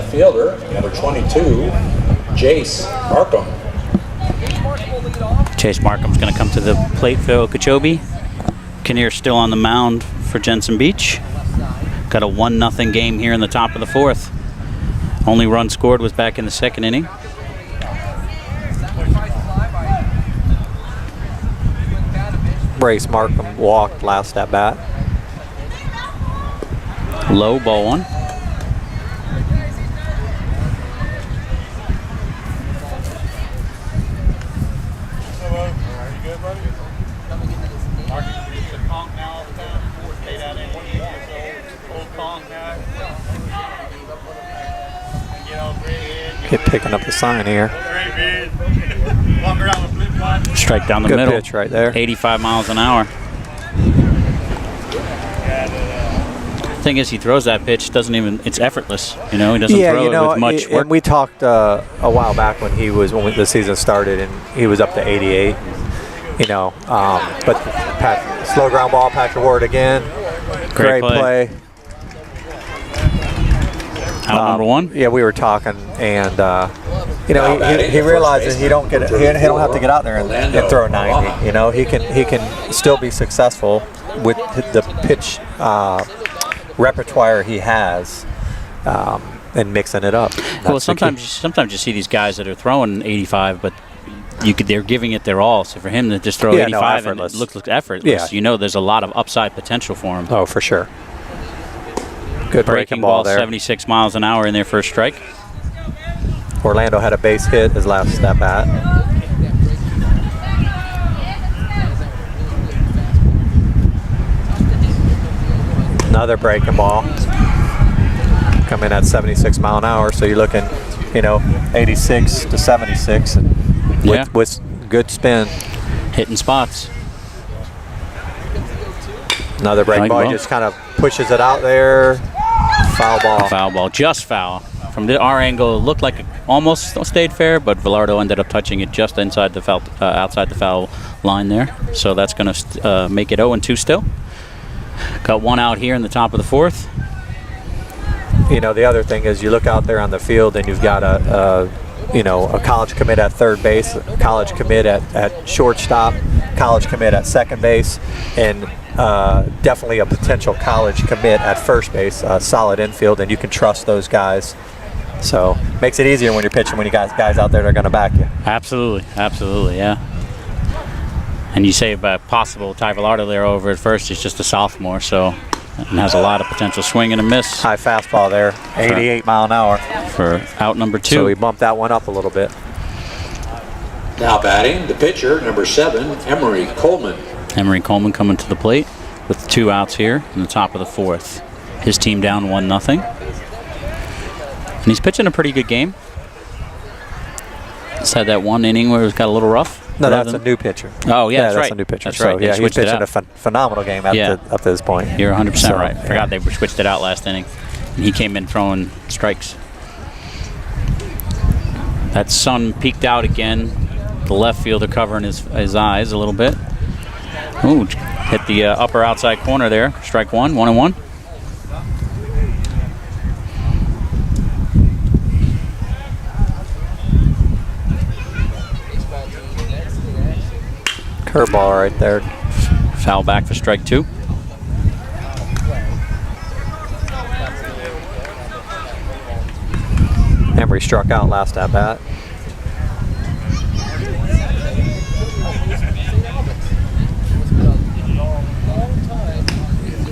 Fielder, number 22, Jace Markham. Chase Markham's going to come to the plate for Okeechobee. Kinnear's still on the mound for Jensen Beach. Got a 1-0 game here in the top of the 4th. Only run scored was back in the 2nd inning. Brace Markham walked last at bat. Low, ball 1. Kid picking up the sign here. Strike down the Good middle. pitch right there. 85 miles an hour. Thing is, he throws that pitch, doesn't even, it's effortless. You know, he doesn't throw it with much work. And we talked a while back when the season started, and he was up to 88. You know, but slow ground ball, Patrick Ward again. Great play. Out number one. Yeah, we were talking, and you know, he realizes he don't have to get out there and throw 90. You know, he can still be successful with the pitch repertoire he has, and mixing it up. Well, sometimes you see these guys that are throwing 85, but they're giving it their all. So for him to just throw 85 and it looks effortless, you know, there's a lot of upside potential for him. Oh, for sure. Good breaking ball there. 76 miles an hour in their first strike. Orlando had a base hit his last step at. Another breaking ball. Coming at 76 mile an hour, so you're looking, you know, 86 to 76, and with good spin. Hitting spots. Another breaking ball. He just kind of pushes it out there. Foul ball. Foul ball. Just foul. From our angle, it looked like it almost stayed fair, but Velardo ended up touching it just inside the foul, outside the foul line there. So that's going to make it 0-2 still. Got one out here in the top of the fourth. You know, the other thing is you look out there on the field and you've got a college commit at third base, a college commit at shortstop, college commit at second base, and definitely a potential college commit at first base, solid infield, and you can trust those guys. So makes it easier when you're pitching when you got guys out there that are going to back you. Absolutely, yeah. And you say about possible Ty Velardo there over at first. He's just a sophomore, so and has a lot of potential swing and a miss. High fastball there, 88 mile an hour. For out number 2. So we bumped that one up a little bit. Now batting, the pitcher, number 7, Emery Coleman. Emery Coleman coming to the plate with 2 outs here in the top of the fourth. His team down 1-0. And he's pitching a pretty good game. He's had that one inning where it got a little rough. No, that's a new pitcher. Oh, yeah, that's right. That's a new pitcher. That's right. So, yeah, he's pitching a phenomenal game up to this point. You're 100% right. I forgot they switched it out last inning. And he came in throwing strikes. That sun peeked out again. The left fielder covering his eyes a little bit. Ooh, hit the upper outside corner there. Strike one, 1-1. Curveball right there. Foul back for strike 2. Emery struck out last at bat.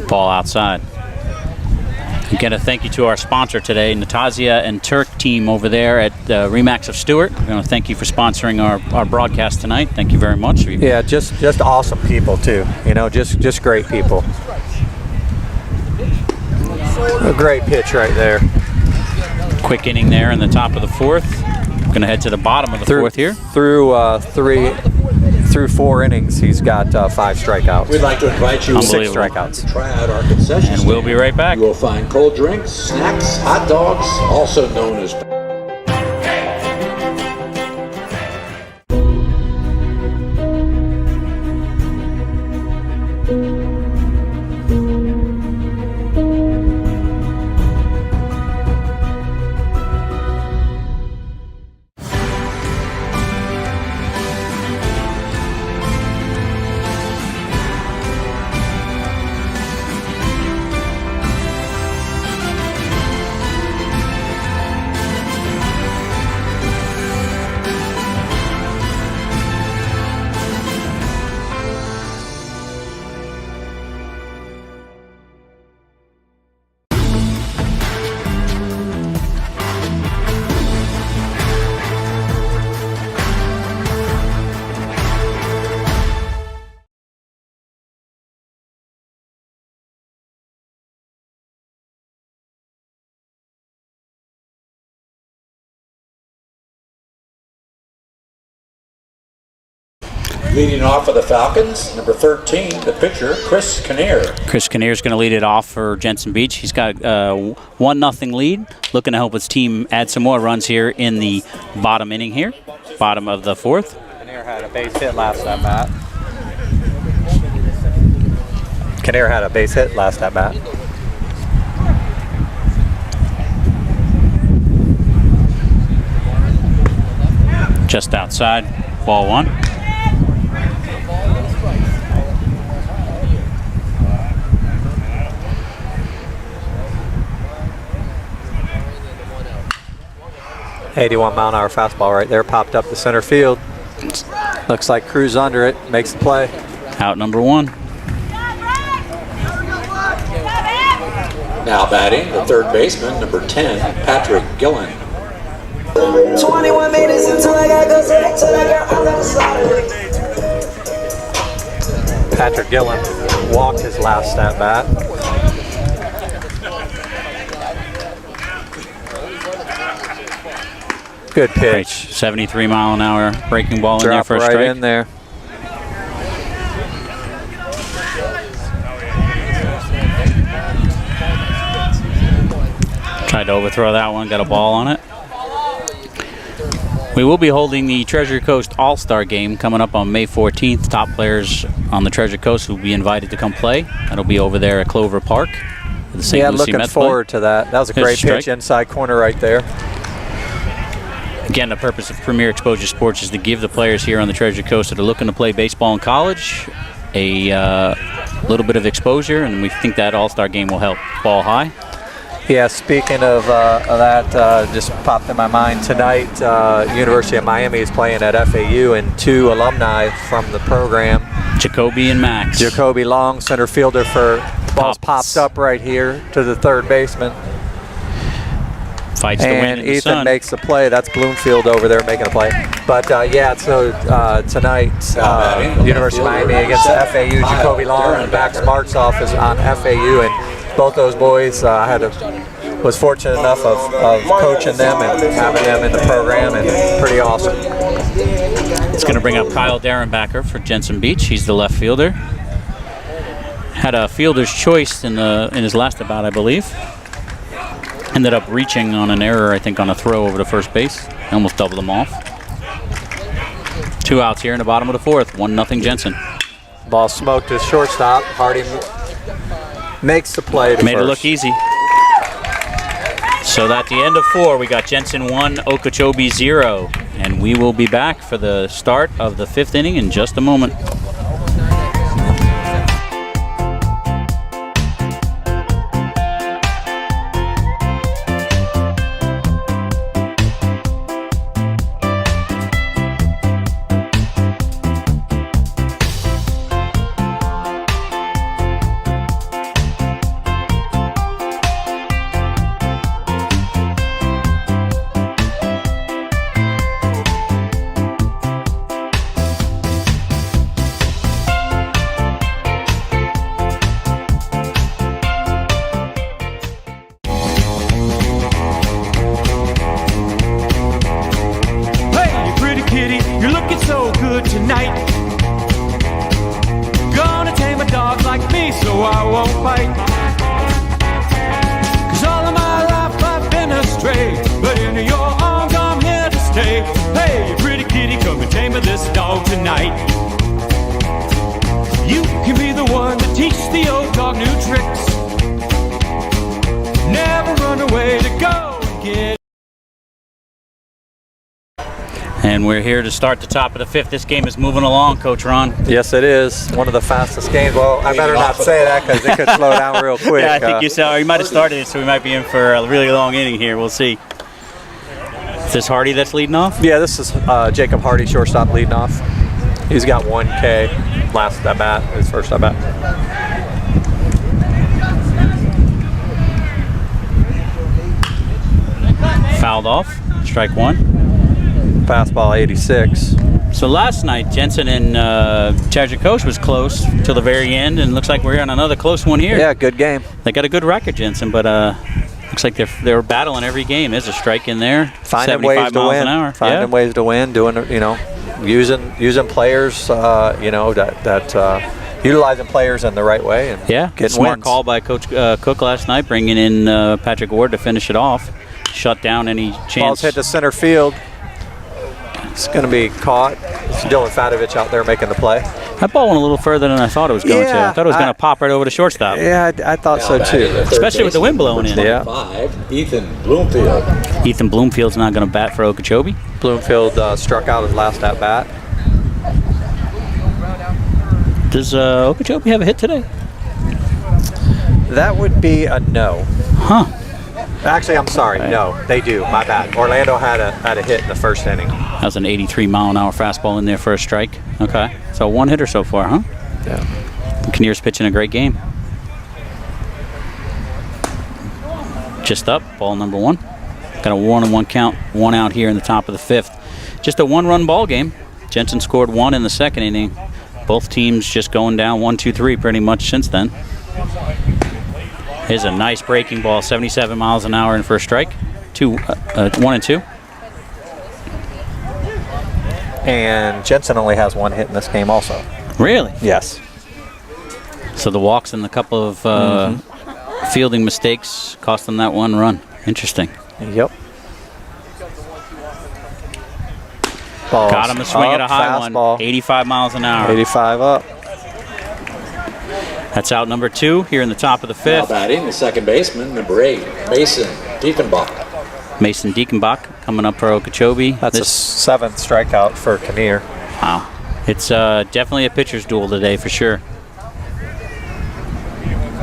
Ball outside. Again, a thank you to our sponsor today, Natasha and Turk team over there at Remax of Stewart. We want to thank you for sponsoring our broadcast tonight. Thank you very much. Yeah, just awesome people too. You know, just great people. A great pitch right there. Quick inning there in the top of the fourth. Going to head to the bottom of the fourth here. Through 4 innings, he's got 5 strikeouts. We'd like to invite you 6 strikeouts. to try out our concession And we'll be right back. You will find cold drinks, snacks, hot dogs, also known as Leading off for the Falcons, number 13, the pitcher, Chris Kinnear. Chris Kinnear is going to lead it off for Jensen Beach. He's got a 1-0 lead, looking to help his team add some more runs here in the bottom inning here, bottom of the fourth. Kinnear had a base hit last at bat. Kinnear had a base hit last at bat. Just outside, ball one. .81-mile-an-hour fastball right there, popped up to center field. Looks like Cruz under it, makes the play. Out number one. Now batting, the third baseman, number 10, Patrick Gillen. 21 minutes until I got go to the girl. I'm gonna slide. Patrick Gillen walked his last at bat. Good pitch. 73-mile-an-hour breaking ball in there for a right strike. In there. Tried to overthrow that one, got a ball on it. We will be holding the Treasure Coast All-Star Game coming up on May 14th. Top players on the Treasure Coast will be invited to come play. That'll be over there at Clover Park. The St. Yeah, Lucie looking Mets forward to that. That was a great pitch, inside corner right there. Again, the purpose of Premier Exposure Sports is to give the players here on the Treasure Coast that are looking to play baseball in college a little bit of exposure, and we think that All-Star Game will help. Ball high. Yeah, speaking of that, just popped in my mind tonight, University of Miami is playing at FAU, and two alumni from the program. Jacoby and Max. Jacoby Long, center fielder for balls popped up right here to the third baseman. Fights the wind and in the Ethan sun. makes the play. That's Bloomfield over there making a play. But yeah, so tonight, University of Miami against FAU, Jacoby Long and Max Martzoff is on FAU, and both those boys, I was fortunate enough of coaching them and having them in the program, and pretty awesome. It's going to bring up Kyle Derenbacher for Jensen Beach. He's the left fielder. Had a fielder's choice in his last at-bat, I believe. Ended up reaching on an error, I think, on a throw over to first base. Almost doubled them off. 2 outs here in the bottom of the fourth. 1-0 Jensen. Ball smoked to shortstop. Hardy makes the play to Made first. it look easy. So at the end of 4, we got Jensen 1, Okeechobee 0. And we will be back for the start of the 5th inning in just a moment. And we're here to start the top of the 5th. This game is moving along, Coach Ron. Yes, it is. One of the fastest games. Well, I better not say that because it could slow down real quick. Yeah, I think you saw. You might have started it, so we might be in for a really long inning here. We'll see. Is this Hardy that's leading off? Yeah, this is Jacob Hardy, shortstop, leading off. He's got 1 K last at bat, his first at bat. Fouled off. Strike 1. Fastball 86. So last night, Jensen and Treasure Coast was close till the very end, and looks like we're on another close one here. Yeah, good game. They got a good record, Jensen, but looks like they're battling every game. There's a strike in there. Finding ways to win. An hour. Finding ways to win. Doing, using players, utilizing players in the right way and getting smart wins. call by Coach Cook last night, bringing in Patrick Ward to finish it off, shut down any chance. Ball's hit to center field. It's going to be caught. It's Dylan Fadovich out there making the play. That ball went a little further than I thought it was going to. I thought it was going to pop right over the shortstop. Yeah, I thought so too. Especially with the wind blowing in. Yeah. 5, Ethan Bloomfield. Ethan Bloomfield's not going to bat for Okeechobee. Bloomfield struck out his last at bat. Does Okeechobee have a hit today? That would be a no. Huh. Actually, I'm sorry. No, they do. My bad. Orlando had a hit in the first inning. That was an 83-mile-an-hour fastball in there for a strike. Okay. So one hitter so far, huh? Yeah. Kinnear's pitching a great game. Just up, ball number 1. Got a 1-1 count, 1 out here in the top of the 5th. Just a 1-run ball game. Jensen scored 1 in the second inning. Both teams just going down 1-2-3 pretty much since then. Here's a nice breaking ball, 77 miles an hour in for a strike. 1 and 2. And Jensen only has 1 hit in this game also. Really? Yes. So the walks and a couple of fielding mistakes cost them that 1 run. Interesting. Yep. Balls Got him to swing at a high fastball. 1, 85 miles an hour. 85 up. That's out number 2 here in the top of the 5th. Now batting, the second baseman, number 8, Mason Diefenbach. Mason Diefenbach coming up for Okeechobee. That's a 7th strikeout for Kinnear. Wow. It's definitely a pitcher's duel today for sure.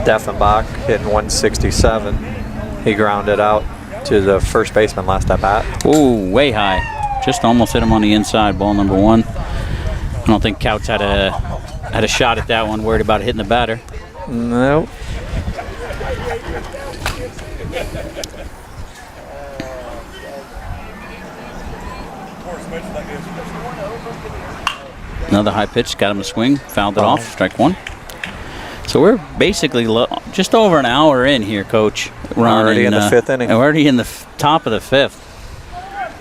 Diefenbach hitting 167. He grounded out to the first baseman last at bat. Ooh, way high. Just almost hit him on the inside, ball number 1. I don't think Couts had a shot at that one, worried about hitting the batter. Nope. Another high pitch, got him to swing, fouled it off, strike 1. So we're basically just over an hour in here, Coach. Already in the 5th inning. Already in the top of the 5th.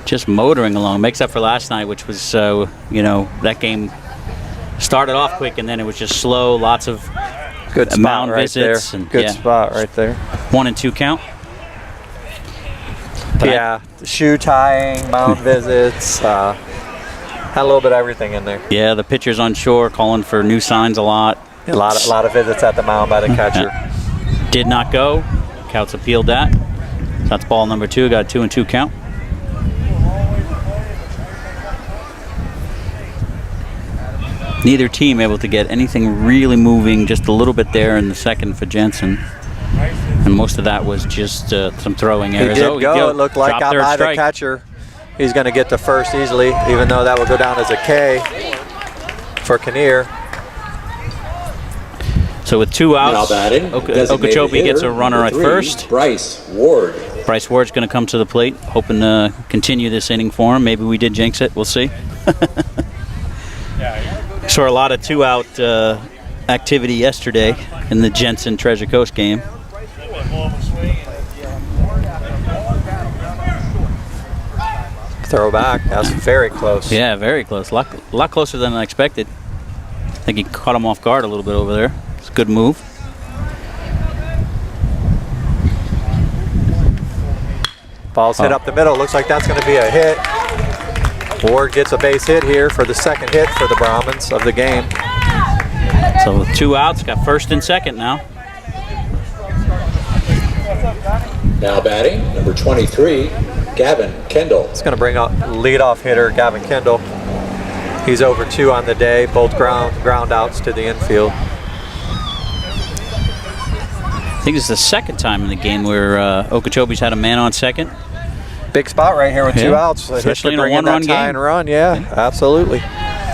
Just motoring along. Makes up for last night, which was, that game started off quick and then it was just slow. Lots of good spot mound right visits. there. And, good spot right there. 1 and 2 count. Yeah, shoe tying, mound visits. Had a little bit of everything in there. Yeah, the pitcher's on shore, calling for new signs a lot. A lot of visits at the mound by the catcher. Did not go. Couts appealed that. That's ball number 2. Got a 2 and 2 count. Neither team able to get anything really moving, just a little bit there in the second for Jensen. And most of that was just some throwing errors. He did go. It looked like got by the catcher. He's going to get to first easily, even though that will go down as a K for Kinnear. So with 2 outs, Now batting, Okeechobee gets a runner at 3, first. Bryce Ward. Bryce Ward's going to come to the plate, hoping to continue this inning for him. Maybe we did jinx it. We'll see. Saw a lot of 2-out activity yesterday in the Jensen Treasure Coast game. Throw back. That's very close. Yeah, very close. A lot closer than I expected. I think he caught him off guard a little bit over there. It's a good move. Ball's hit up the middle. Looks like that's going to be a hit. Ward gets a base hit here for the second hit for the Brahmins of the game. So with 2 outs, got first and second now. Now batting, number 23, Gavin Kendall. It's going to bring up leadoff hitter Gavin Kendall. He's over 2 on the day, both ground outs to the infield. I think it's the second time in the game where Okeechobee's had a man on second. Big spot right here with 2 outs. Especially in a bring in one-run that tie game. and run, yeah, absolutely.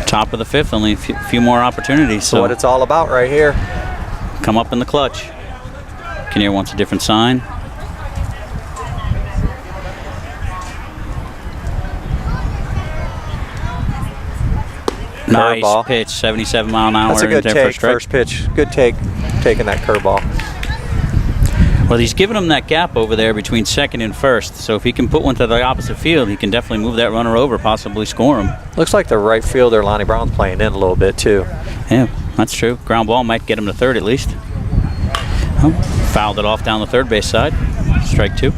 Top of the 5th, only a few more opportunities. So what it's all about right here. Come up in the clutch. Kinnear wants a different sign. Nice Curveball. pitch, 77 mile an hour. That's a good into take, first pitch. Good take, taking that curveball. Well, he's giving him that gap over there between second and first. So if he can put one to the opposite field, he can definitely move that runner over, possibly score him. Looks like the right fielder, Lonnie Brown's playing in a little bit too. Yeah, that's true. Ground ball might get him to third at least. Oh, fouled it off down the third base side. Strike 2.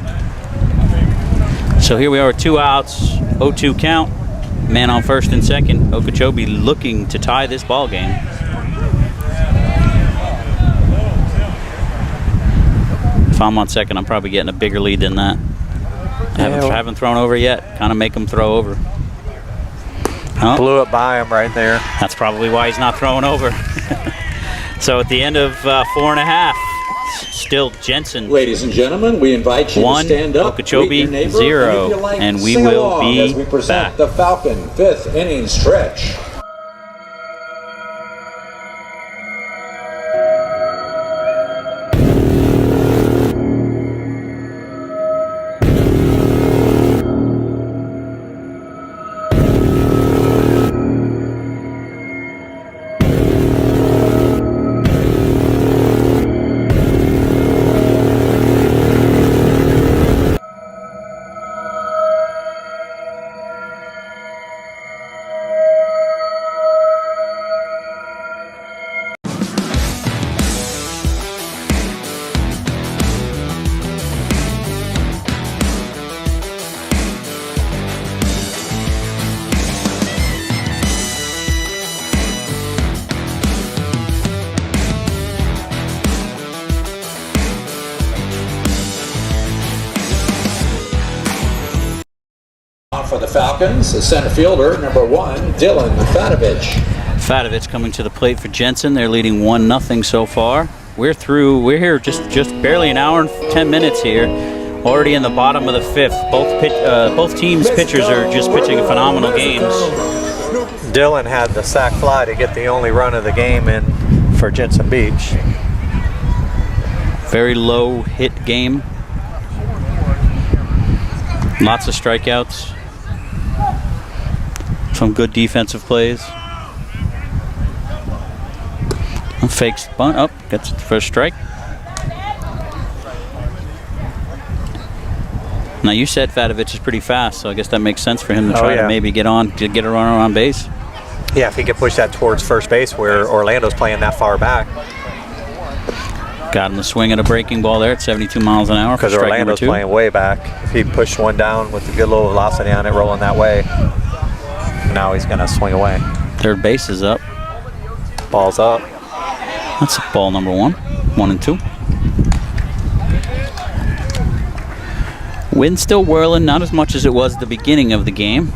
So here we are with 2 outs, 0-2 count. Man on first and second. Okeechobee looking to tie this ball game. If I'm on second, I'm probably getting a bigger lead than that. I haven't thrown over yet. Kind of make him throw over. Oh, blew it by him right there. That's probably why he's not throwing over. So at the end of 4.5, still Jensen. Ladies and gentlemen, we invite you 1, to stand up, Okeechobee greet your neighbor, 0, and, if you like, and we sing will along be as we present back. the Falcon 5th inning stretch. For the Falcons, the center fielder, number 1, Dylan Fatovich. Fatovich coming to the plate for Jensen. They're leading 1-0 so far. We're here just barely an hour and 10 minutes here. Already in the bottom of the 5th. Both teams' pitchers are just pitching phenomenal games. Dylan had the sac fly to get the only run of the game in for Jensen Beach. Very low hit game. Lots of strikeouts. Some good defensive plays. Fakes bunt up, gets the first strike. Now you said Fatovich is pretty fast, so I guess that makes sense for him to try to maybe get a runner on base. Yeah, if he could push that towards first base where Orlando's playing that far back. Got him the swing at a breaking ball there at 72 miles an hour. Because Orlando's playing way back. If he pushed one down with a good little velocity on it, rolling that way, now he's going to swing away. Third base is up. Ball's up. That's ball number 1. 1 and 2. Wind still whirling, not as much as it was at the beginning of the game.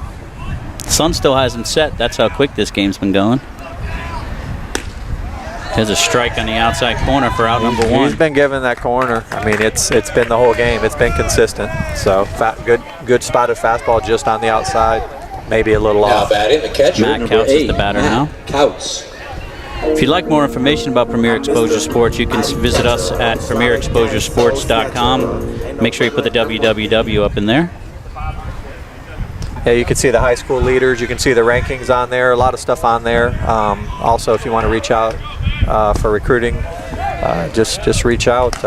Sun still hasn't set. That's how quick this game's been going. There's a strike on the outside corner for out number 1. He's been given that corner. I mean, it's been the whole game. It's been consistent. So good spotted fastball just on the outside. Maybe a little off. Now batting the catcher, Matt number Couts 8, is the batter now. Couts. If you'd like more information about Premier Exposure Sports, you can visit us at premierexposuresports.com. Make sure you put the www up in there. Yeah, you can see the high school leaders. You can see the rankings on there. A lot of stuff on there. Also, if you want to reach out for recruiting, just reach out.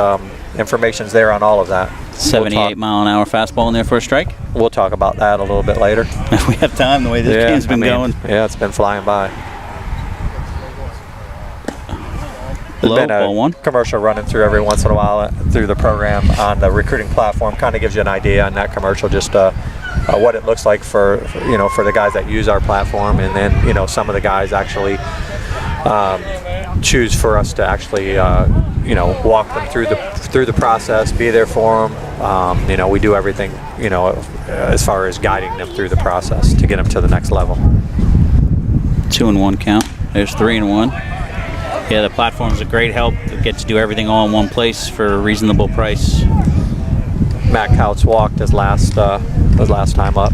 Information's there on all of that. 78-mile-an-hour fastball in there for a strike. We'll talk about that a little bit later. If we have time, the way this game's been going. Yeah, it's been flying by. Low, There's been ball 1. Commercial running through every once in a while through the program on the recruiting platform. Kind of gives you an idea on that commercial, just what it looks like for the guys that use our platform, and then some of the guys actually choose for us to actually walk them through the process, be there for them. We do everything as far as guiding them through the process to get them to the next level. 2-1 count. There's 3-1. Yeah, the platform's a great help. It gets to do everything all in one place for a reasonable price. Matt Couts walked his last time up.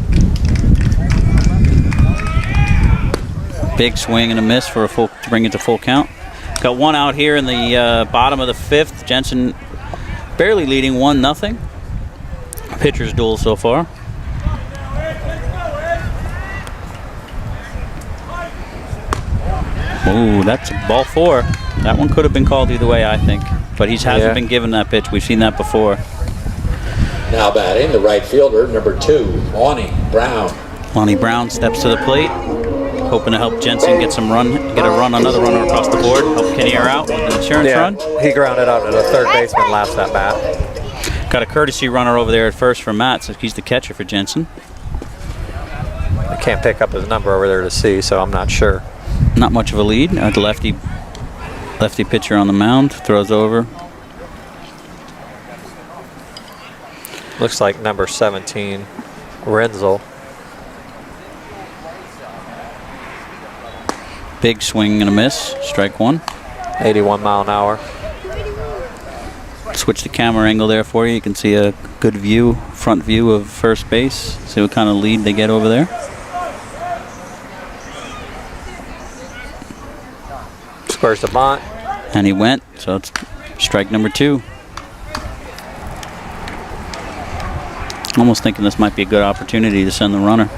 Big swing and a miss to bring it to full count. Got 1 out here in the bottom of the 5th. Jensen barely leading 1-0. Pitcher's duel so far. Ooh, that's ball 4. That one could have been called either way, I think. but he hasn't been given that pitch. We've seen that before. Now batting, the right fielder, number 2, Lonnie Brown. Lonnie Brown steps to the plate, hoping to help Jensen get another runner across the board, help Kenny out with an insurance run. He grounded out at a third baseman last at bat. Got a courtesy runner over there at first for Matt, so he's the catcher for Jensen. I can't pick up his number over there to see, so I'm not sure. Not much of a lead. The lefty pitcher on the mound throws over. Looks like number 17, Renzel. Big swing and a miss. Strike 1. 81 mile an hour. Switch the camera angle there for you. You can see a good view, front view of first base. See what kind of lead they get over there. Squares the bunt. And he went, so it's strike number 2. Almost thinking this might be a good opportunity to send the runner.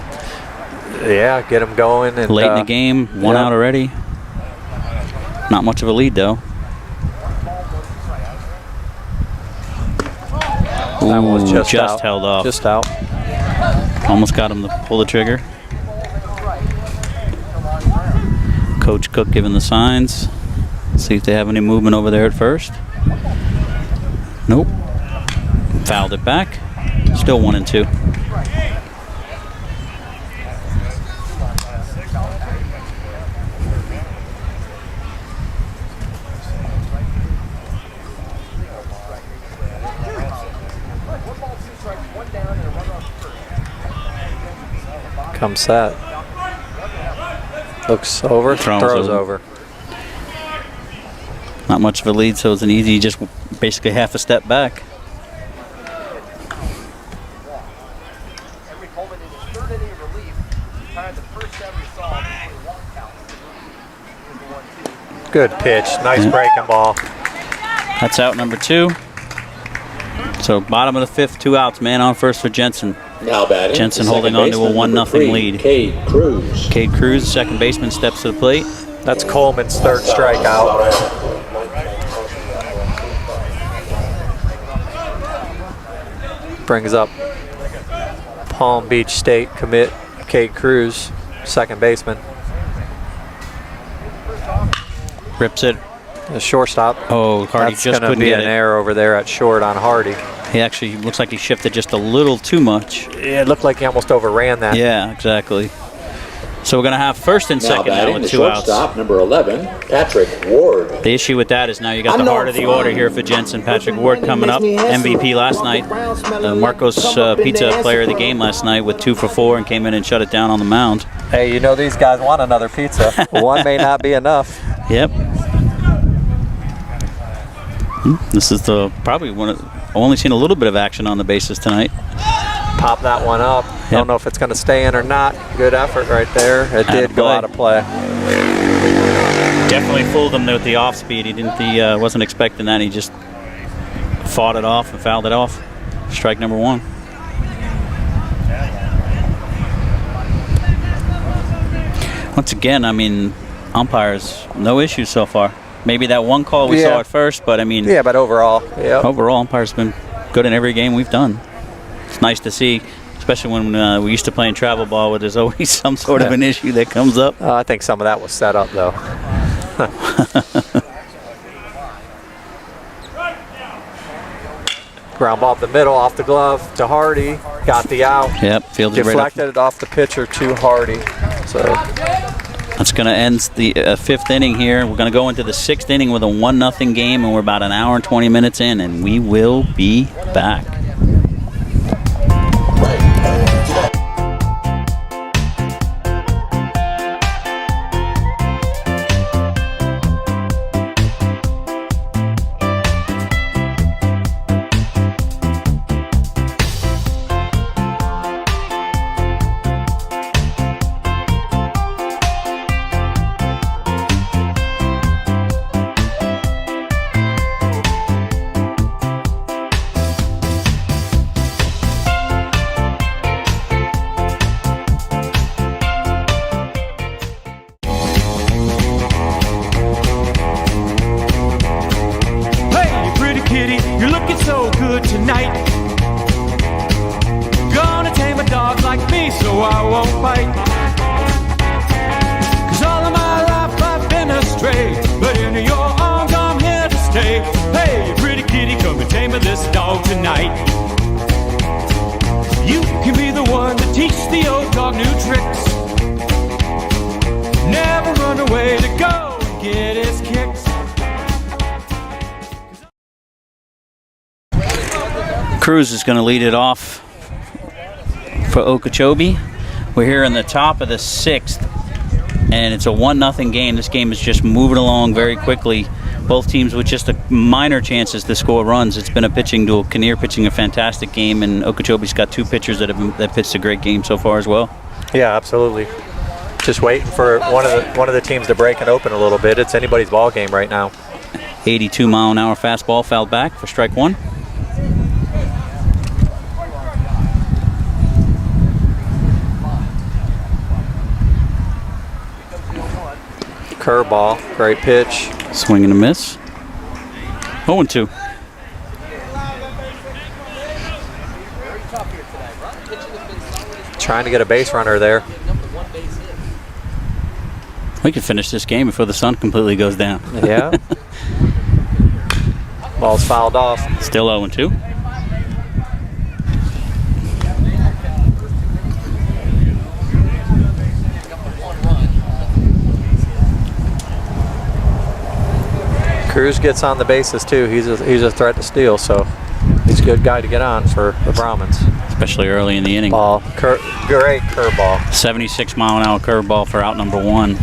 Yeah, get him going. And, late in the game, 1 out already. Not much of a lead though. That one was just out. Held off. Just out. Almost got him to pull the trigger. Coach Cook giving the signs. See if they have any movement over there at first. Nope. Fouled it back. Still 1-2. Comes set. Looks over. Throws over. Not much of a lead, so it's an easy, just basically half a step back. Emery Coleman in his 3rd inning of relief, tied the first 7 he saw before the 1 count. Good pitch. Nice breaking ball. That's out number 2. So bottom of the 5th, 2 outs. Man on first for Jensen. Now batting, Jensen holding on to a 1-0 lead. Cade Cruz. Cade Cruz, second baseman, steps to the plate. That's Coleman's 3rd strikeout. Brings up Palm Beach State commit Cade Cruz, second baseman. Rips it. The shortstop. Oh, Hardy That's just gonna couldn't be get an it. error over there at short on Hardy. He actually looks like he shifted just a little too much. Yeah, it looked like he almost overran that. Yeah, exactly. So we're going to have first and second now with 2 outs. Shortstop, number 11, Patrick Ward. The issue with that is now you got the heart of the order here for Jensen. Patrick Ward coming up, MVP last night. Marcos Pizza player of the game last night with 2 for 4 and came in and shut it down on the mound. Hey, you know these guys want another pizza. One may not be enough. Yep. This is probably one of, I've only seen a little bit of action on the bases tonight. Pop that one up. Yep. Don't know if it's going to stay in or not. Good effort right there. It did go out of play. Definitely fooled him with the off speed. He wasn't expecting that. He just fought it off and fouled it off. Strike number 1. Once again, I mean, umpires, no issues so far. Maybe that one call we saw at first, but I mean... Yeah, but overall, overall, umpires been good in every game we've done. It's nice to see, especially when we used to play in travel ball where there's always some sort of an issue that comes up. I think some of that was set up, though. Ground ball up the middle, off the glove to Hardy. Got the out. Yep, fielded deflected it off the pitcher to Hardy. So that's going to end the 5th inning here. We're going to go into the 6th inning with a 1-0 game, and we're about an hour and 20 minutes in, and we will be back. no, I won't bite. 'Cause all of my life I've been astray, but in your arms I'm here to stay. Hey, pretty kitty, come and tame this dog tonight. You can be the one to teach the old dog new tricks. Never run away to go and get his kicks. Cruz is going to lead it off for Okeechobee. We're here in the top of the 6th, and it's a 1-0 game. This game is just moving along very quickly. Both teams with just a minor chances to score runs. It's been a pitching duel. Kinnear pitching a fantastic game, and Okeechobee's got 2 pitchers that pitched a great game so far as well. Yeah, absolutely. Just waiting for one of the teams to break it open a little bit. It's anybody's ball game right now. 82-mile-an-hour fastball fouled back for strike 1. Curveball, great pitch. Swing and a miss. 0-2. Trying to get a base runner there. We can finish this game before the sun completely goes down. Yeah. Ball's fouled off. Still 0-2. Cruz gets on the bases too. He's a threat to steal, so he's a good guy to get on for the Brahmins. Especially early in the inning. Great curveball. 76-mile-an-hour curveball for out number 1.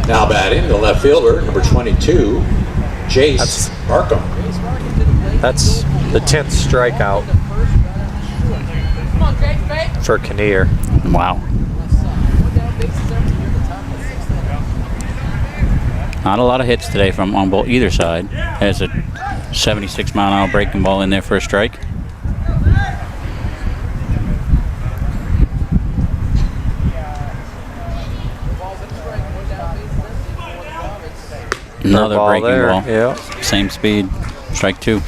Now batting, the left fielder, number 22, Jace Markham. That's the 10th strikeout for Kinnear. Wow. Not a lot of hits today from on both either side. Has a 76-mile-an-hour breaking ball in there for a strike. Another breaking ball. Yeah. Same speed. Strike 2.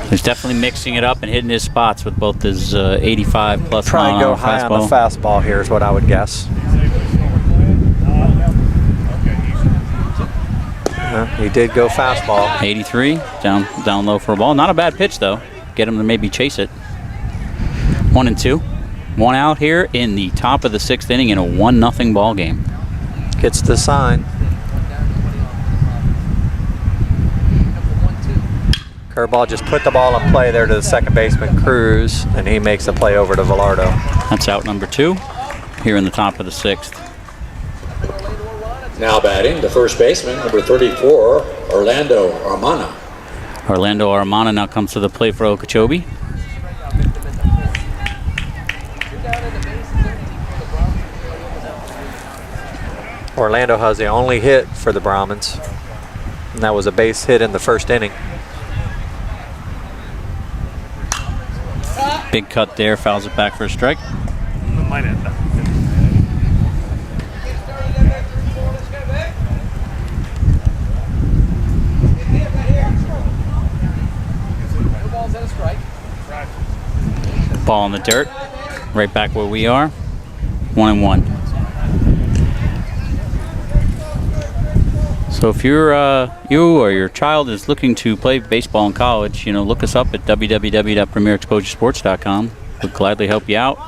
He's definitely mixing it up and hitting his spots with both his 85-plus Try and go mile-an-hour high fastball. on the fastball here is what I would guess. He did go fastball. 83, down low for a ball. Not a bad pitch though. Get him to maybe chase it. 1-2. 1 out here in the top of the 6th inning in a 1-0 ball game. Gets the sign. Curveball just put the ball in play there to the second baseman, Cruz, and he makes a play over to Velardo. That's out number 2 here in the top of the 6th. Now batting, the first baseman, number 34, Orlando Armana. Orlando Armana now comes to the plate for Okeechobee. Orlando has the only hit for the Brahmins, and that was a base hit in the first inning. Big cut there, fouls it back for a strike. Ball in the dirt, right back where we are. 1-1. So if you or your child is looking to play baseball in college, look us up at www.premierexposuresports.com. We'll gladly help you out.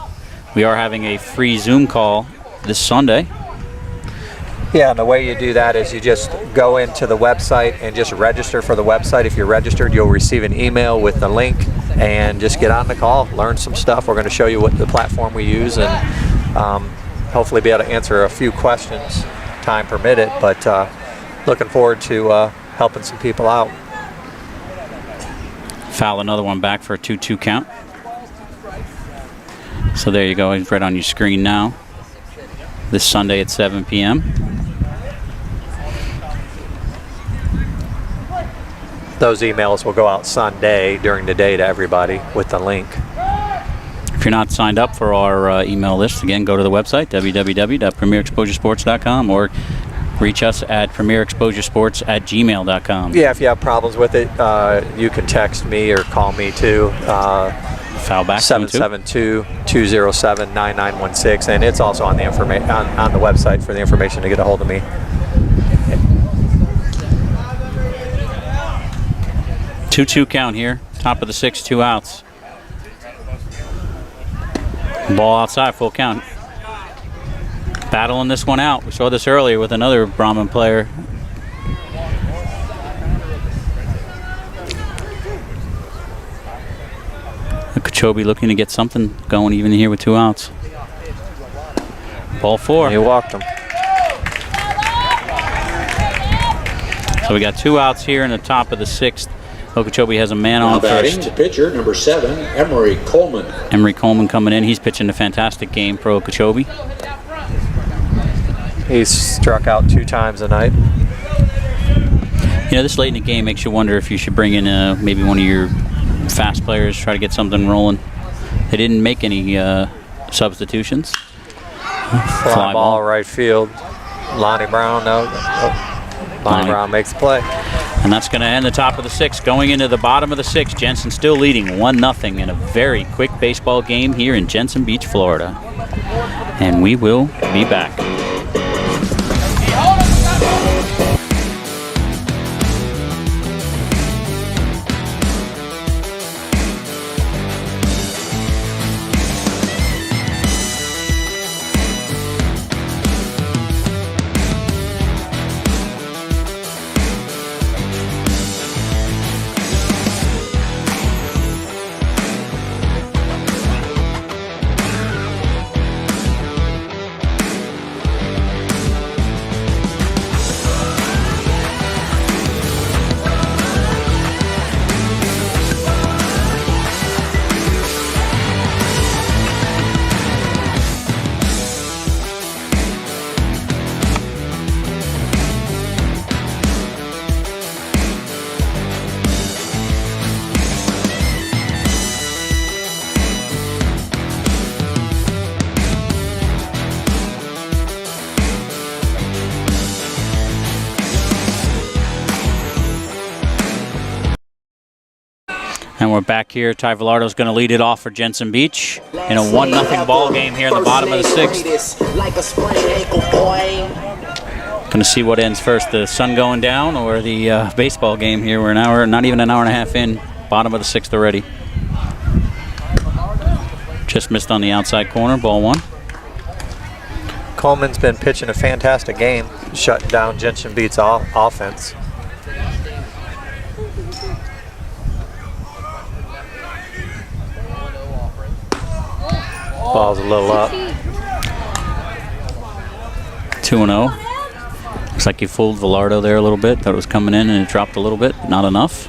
We are having a free Zoom call this Sunday. Yeah, and the way you do that is you just go into the website and just register for the website. If you're registered, you'll receive an email with the link and just get on the call, learn some stuff. We're going to show you what the platform we use and hopefully be able to answer a few questions, time permitted, but looking forward to helping some people out. Foul another one back for a 2-2 count. So there you go, it's right on your screen now. This Sunday at 7 p.m. Those emails will go out Sunday during the day to everybody with the link. If you're not signed up for our email list, again, go to the website, www.premierexposuresports.com, or reach us at premierexposuresports@gmail.com. Yeah, if you have problems with it, you can text me or call me too. Foul back. 772-207-9916, and it's also on the on the website for the information to get a hold of me. Two count here. Top of the 6, 2 outs. Ball outside, full count. Battling this one out. We saw this earlier with another Brahman player. Okeechobee looking to get something going even here with 2 outs. Ball 4. He walked him. So we got 2 outs here in the top of the 6th. Okeechobee has a man on batting, first. the pitcher, number 7, Emery Coleman. Emery Coleman coming in. He's pitching a fantastic game for Okeechobee. He's struck out 2 times tonight. You know, this late in the game makes you wonder if you should bring in maybe one of your fast players, try to get something rolling. They didn't make any substitutions. Fly ball right field. Lonnie Brown, no. Lonnie Brown makes the play. And that's going to end the top of the 6th. Going into the bottom of the 6th, Jensen still leading 1-0 in a very quick baseball game here in Jensen Beach, Florida. And we will be back. And we're back here. Ty Villardo's going to lead it off for Jensen Beach in a 1-0 ball game here in the bottom of the 6th. Going to see what ends first, the sun going down or the baseball game here. We're not even an hour and a half in, bottom of the 6th already. Just missed on the outside corner, ball 1. Coleman's been pitching a fantastic game, shutting down Jensen Beach's offense. Ball's a little up. 2-0. Looks like he fooled Villardo there a little bit. Thought it was coming in and it dropped a little bit, but not enough.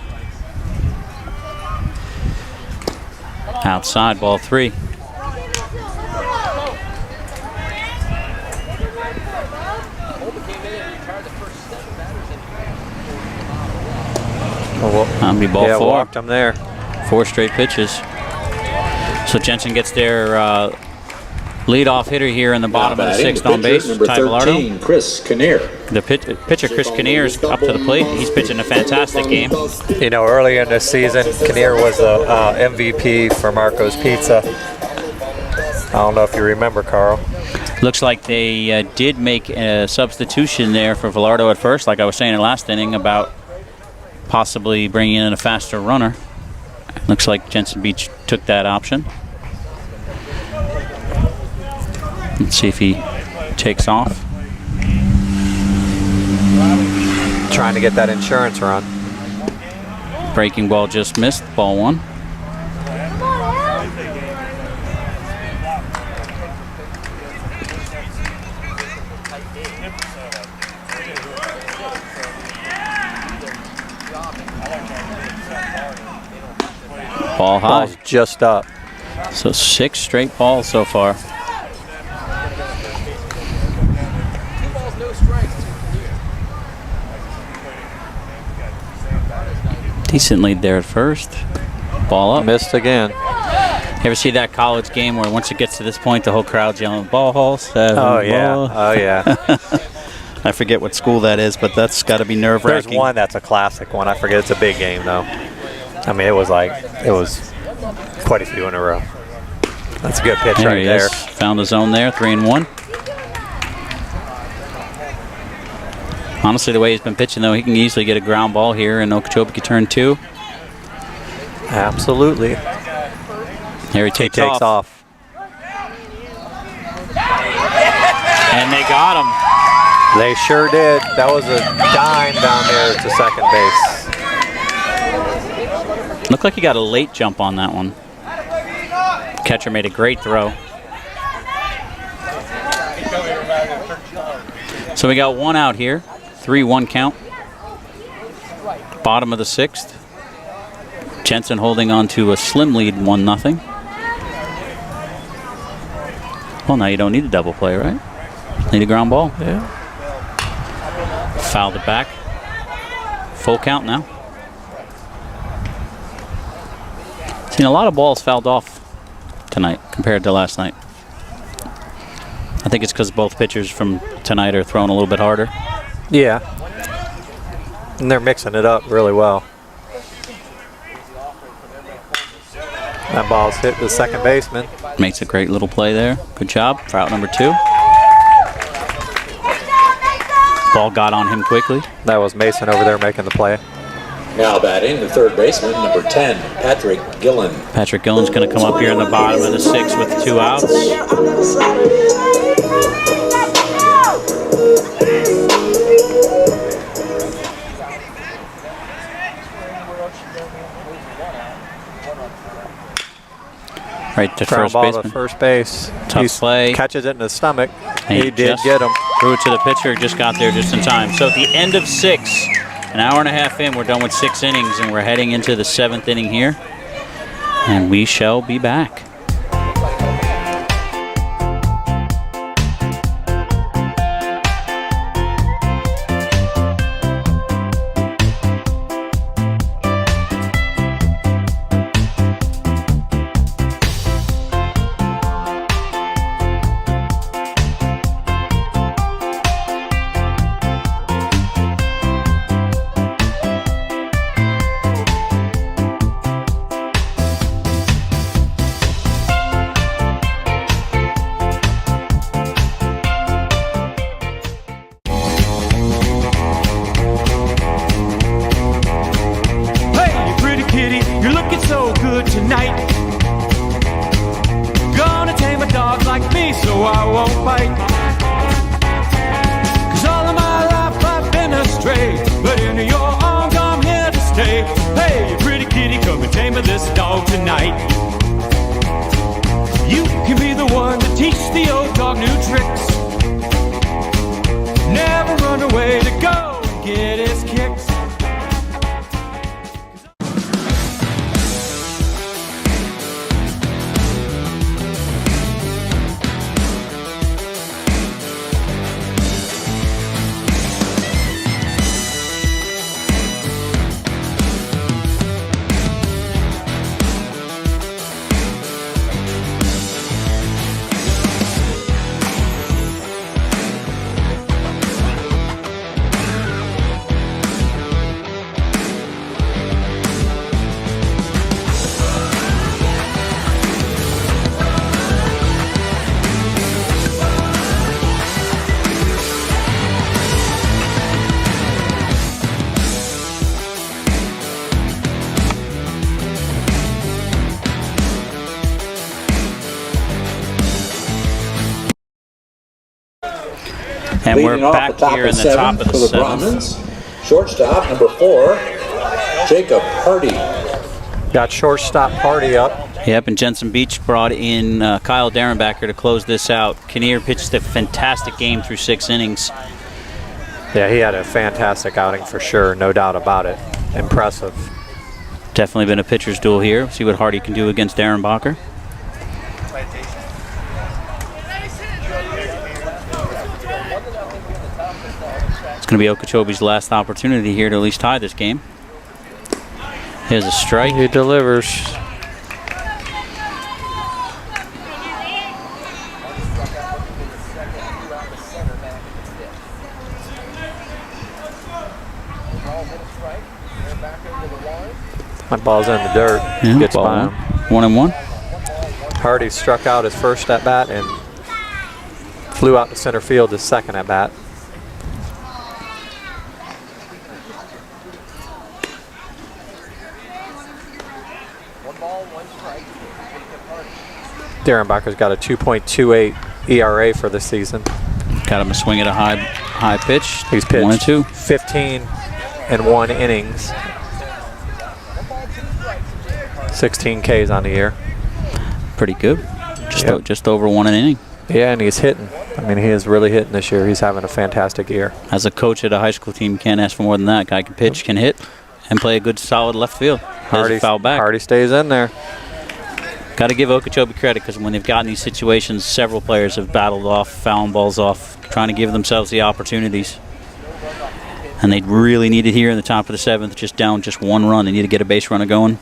Outside, ball 3. That'll be ball 4. Walked him there. 4 straight pitches. So Jensen gets their leadoff hitter here in the bottom of the 6th on base, Ty Villardo. Chris Kinnear. The pitcher, Chris Kinnear, is up to the plate. He's pitching a fantastic game. You know, earlier in this season, Kinnear was the MVP for Marco's Pizza. I don't know if you remember, Carl. Looks like they did make a substitution there for Villardo at first, like I was saying in the last inning about possibly bringing in a faster runner. Looks like Jensen Beach took that option. Let's see if he takes off. Trying to get that insurance run. Breaking ball just missed, ball 1. Ball high. Ball's just up. So 6 straight balls so far. Decent lead there at first. Ball up. Missed again. You ever see that college game where once it gets to this point, the whole crowd's yelling, ball, 7 Oh, yeah. ball. Oh, yeah. I forget what school that is, but that's got to be nerve-wracking. There's one that's a classic one. I forget. It's a big game, though. I mean, it was quite a few in a row. That's a good pitch There right he there. is. Found the zone there, 3-1. Honestly, the way he's been pitching, though, he can easily get a ground ball here, and Okeechobee could turn 2. Absolutely. Here he takes off. And they got him. They sure did. That was a dime down there to second base. Looked like he got a late jump on that one. Catcher made a great throw. So we got 1 out here. 3-1 count. Bottom of the 6th. Jensen holding on to a slim lead, 1-0. Well, now you don't need a double play, right? Need a ground ball. Yeah. Fouled it back. Full count now. Seen a lot of balls fouled off tonight compared to last night. I think it's because both pitchers from tonight are throwing a little bit harder. Yeah. And they're mixing it up really well. That ball's hit the second baseman. Makes a great little play there. Good job for out number 2. Ball got on him quickly. That was Mason over there making the play. Now batting, the third baseman, number 10, Patrick Gillen. Patrick Gillen's going to come up here in the bottom of the 6th with 2 outs. Right to Ground first ball baseman. to first base. Tough play. Catches it in the stomach. And He did get him. Threw it to the pitcher, just got there just in time. So at the end of 6, an hour and a half in, we're done with 6 innings, and we're heading into the 7th inning here. And we shall be back. And we're back here in the top of the 7th. Shortstop, number 4, Jacob Hardy. Got shortstop Hardy up. Yep, and Jensen Beach brought in Kyle Derenbacher to close this out. Kinnear pitched a fantastic game through 6 innings. Yeah, he had a fantastic outing for sure, no doubt about it. Impressive. Definitely been a pitcher's duel here. See what Hardy can do against Derenbacher. It's going to be Okeechobee's last opportunity here to at least tie this game. Here's a strike. He delivers. My ball's in the dirt. Yeah, Gets ball by one. him. 1-1. Hardy struck out his first at bat and flew out to center field his second at bat. Derenbacher's got a 2.28 ERA for the season. Got him a swing at a high pitch. He's pitched 1 and 2. 15 and 1 innings. 16 Ks on the year. Pretty good. Just over 1 an inning. Yeah, and he's hitting. I mean, he is really hitting this year. He's having a fantastic year. As a coach at a high school team, you can't ask for more than that. Guy can pitch, can hit, and play a good solid left field. Hardy foul back. Hardy stays in there. Got to give Okeechobee credit, because when they've gotten these situations, several players have battled off, fouling balls off, trying to give themselves the opportunities. And they really need it here in the top of the 7th, just down just 1 run. They need to get a base runner going.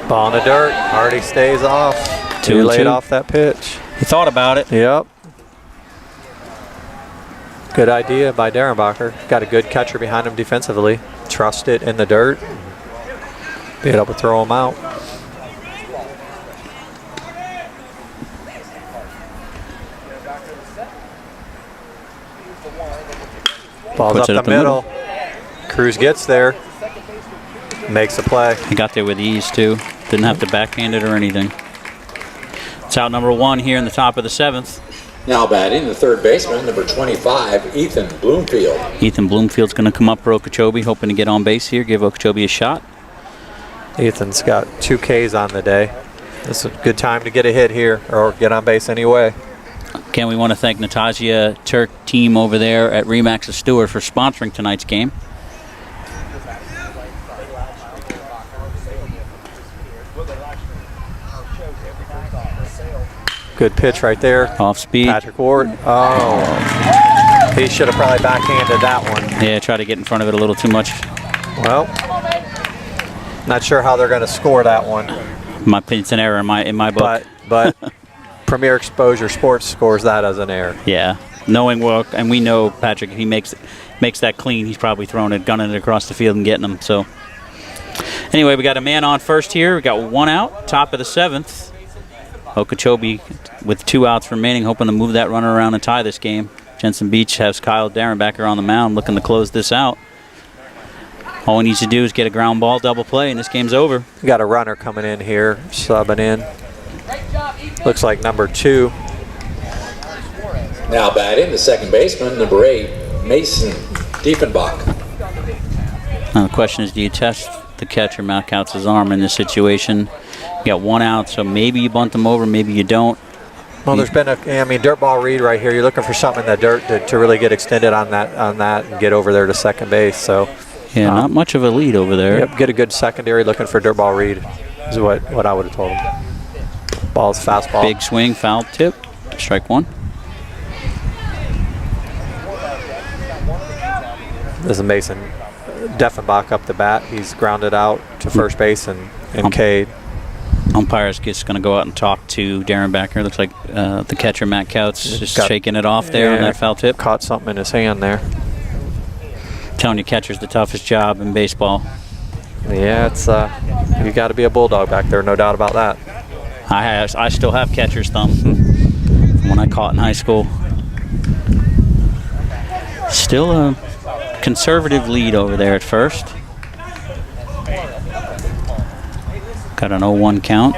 Ball in the dirt. Hardy stays off. 2 and 2. Laid off that pitch. He thought about it. Yep. Good idea by Derenbacher. Got a good catcher behind him defensively. Trust it in the dirt. Be able to throw him out. Ball's up the middle. Cruz gets there. Makes a play. He got there with ease, too. Didn't have to backhand it or anything. It's out number 1 here in the top of the 7th. Now batting, the third baseman, number 25, Ethan Bloomfield. Ethan Bloomfield's going to come up for Okeechobee, hoping to get on base here, give Okeechobee a shot. Ethan's got 2 Ks on the day. This is a good time to get a hit here, or get on base anyway. Again, we want to thank Natasha Turk team over there at Remax Stewart for sponsoring tonight's game. Good pitch right there. Off speed. Patrick Ward. Oh. He should have probably backhanded that one. Yeah, try to get in front of it a little too much. Well, not sure how they're going to score that one. It's an error in my book. But Premier Exposure Sports scores that as an error. Yeah. Knowing well, and we know Patrick, if he makes that clean, he's probably throwing it, gunning it across the field and getting them. So anyway, we got a man on first here. We got 1 out, top of the 7th. Okeechobee with 2 outs remaining, hoping to move that runner around and tie this game. Jensen Beach has Kyle Derenbacher on the mound, looking to close this out. All he needs to do is get a ground ball double play, and this game's over. We got a runner coming in here, subbing in. Looks like number 2. Now batting, the second baseman, number 8, Mason Diefenbach. Now the question is, do you test the catcher, Matt Kautz's arm in this situation? You got 1 out, so maybe you bunt them over, maybe you don't. Well, there's been a dirt ball read right here. You're looking for something in the dirt to really get extended on that and get over there to second base. So yeah, not much of a lead over there. Yep, get a good secondary looking for dirt ball read is what I would have told him. Ball's fastball. Big swing, foul tip, strike 1. This is Mason Diefenbach up the bat. He's grounded out to first base and Cade. Umpire's just going to go out and talk to Derenbacher. Looks like the catcher, Matt Kautz, just shaking it off there on that foul tip. Caught something in his hand there. Telling you, catcher's the toughest job in baseball. Yeah, it's you got to be a bulldog back there, no doubt about that. I still have catcher's thumb from when I caught in high school. Still a conservative lead over there at first. Got an 0-1 count.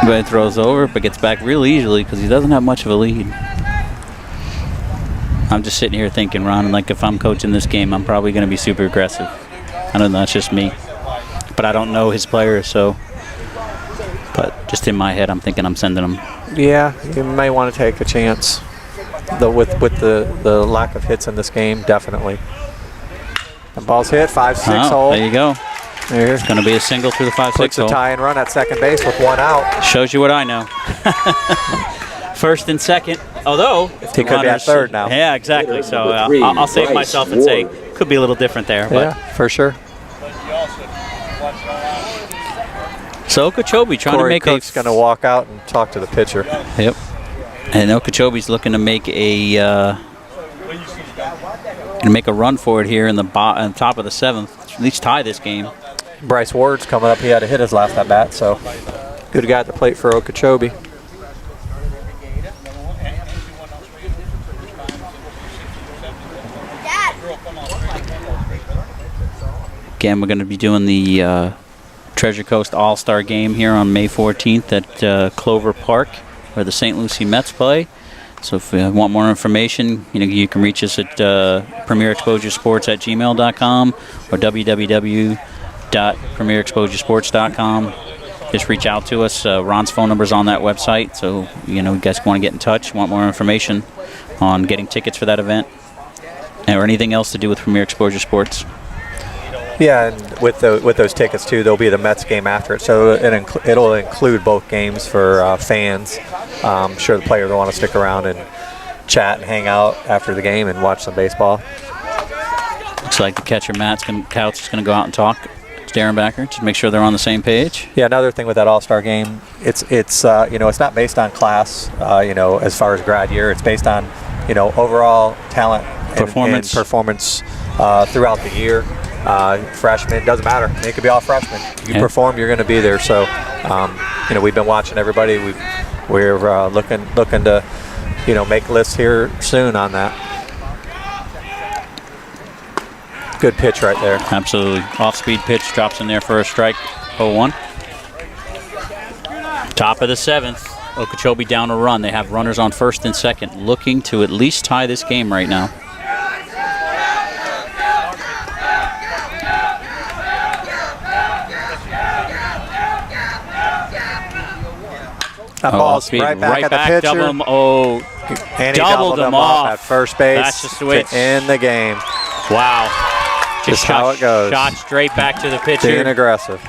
But throws over, but gets back real easily because he doesn't have much of a lead. I'm just sitting here thinking, Ron, like if I'm coaching this game, I'm probably going to be super aggressive. I don't know, that's just me. But I don't know his players, so. But just in my head, I'm thinking I'm sending him. Yeah, you may want to take a chance. With the lack of hits in this game, definitely. The ball's hit, 5-6 hole. There you go. It's going to be a single through the 5-6 hole. Puts a tie and run at second base with 1 out. Shows you what I know. First and second, although he could be at third now. Yeah, exactly. So I'll save myself and say could be a little different there. Yeah, but. for sure. So Okeechobee trying Corey to make Cook's going to walk out and talk to the pitcher. Yep. And Okeechobee's looking to make a run for it here in the on top of the 7th. At least tie this game. Bryce Ward's coming up. He had to hit his last at bat, so good guy at the plate for Okeechobee. Again, we're going to be doing the Treasure Coast All-Star Game here on May 14th at Clover Park, where the St. Lucie Mets play. So if you want more information, you can reach us at premierexposuresports@gmail.com or www.premierexposuresports.com. Just reach out to us. Ron's phone number is on that website, so you guys want to get in touch, want more information on getting tickets for that event, or anything else to do with Premier Exposure Sports. Yeah, and with those tickets too, there'll be the Mets game after it, so it'll include both games for fans. I'm sure the players will want to stick around and chat and hang out after the game and watch some baseball. Looks like the catcher Couch is going to go out and talk to Darren Backer to make sure they're on the same page. Yeah, another thing with that All-Star game, it's not based on class, as far as grad year. It's based on overall talent and performance throughout the year. Freshmen, doesn't matter. It could be all freshmen. You perform, you're going to be there. So, we've been watching everybody. We're looking to, make lists here soon on that. Good pitch right there. Absolutely. Off-speed pitch, drops in there for a strike. 0-1. Top of the 7th. Okeechobee down a run. They have runners on first and second, looking to at least tie this game right now. That ball's right back at the pitcher. And he doubled him off at first base. That's just the way to end the game. Wow. Just how it goes. Shot straight back to the pitcher. Being aggressive.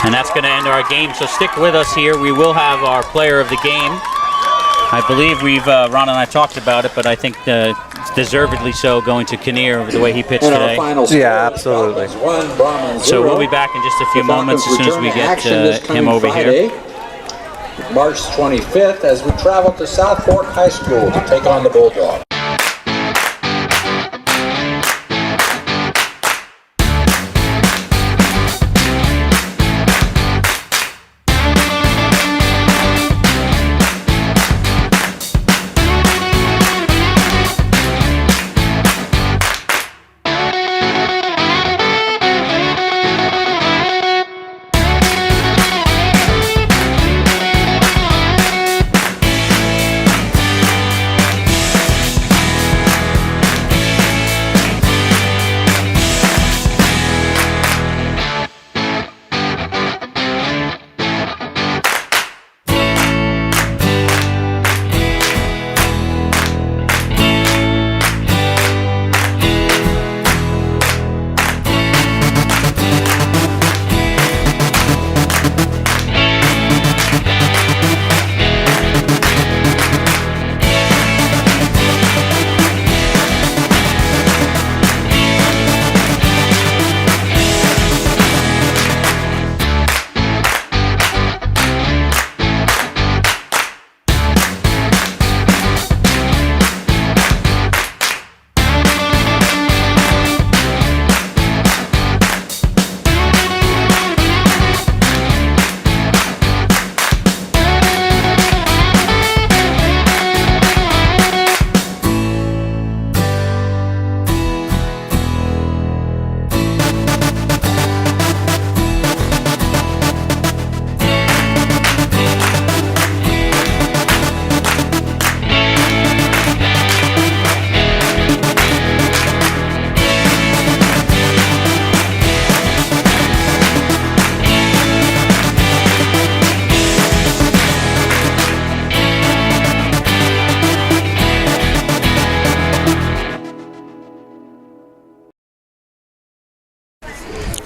And that's going to end our game. So stick with us here. We will have our player of the game. I believe Ron and I talked about it, but I think deservedly so, going to Kinnear over the way he pitched today. Yeah, absolutely. So we'll be back in just a few moments as soon as we get him over here. March 25th, as we travel to South Fork High School to take on the Bulldogs.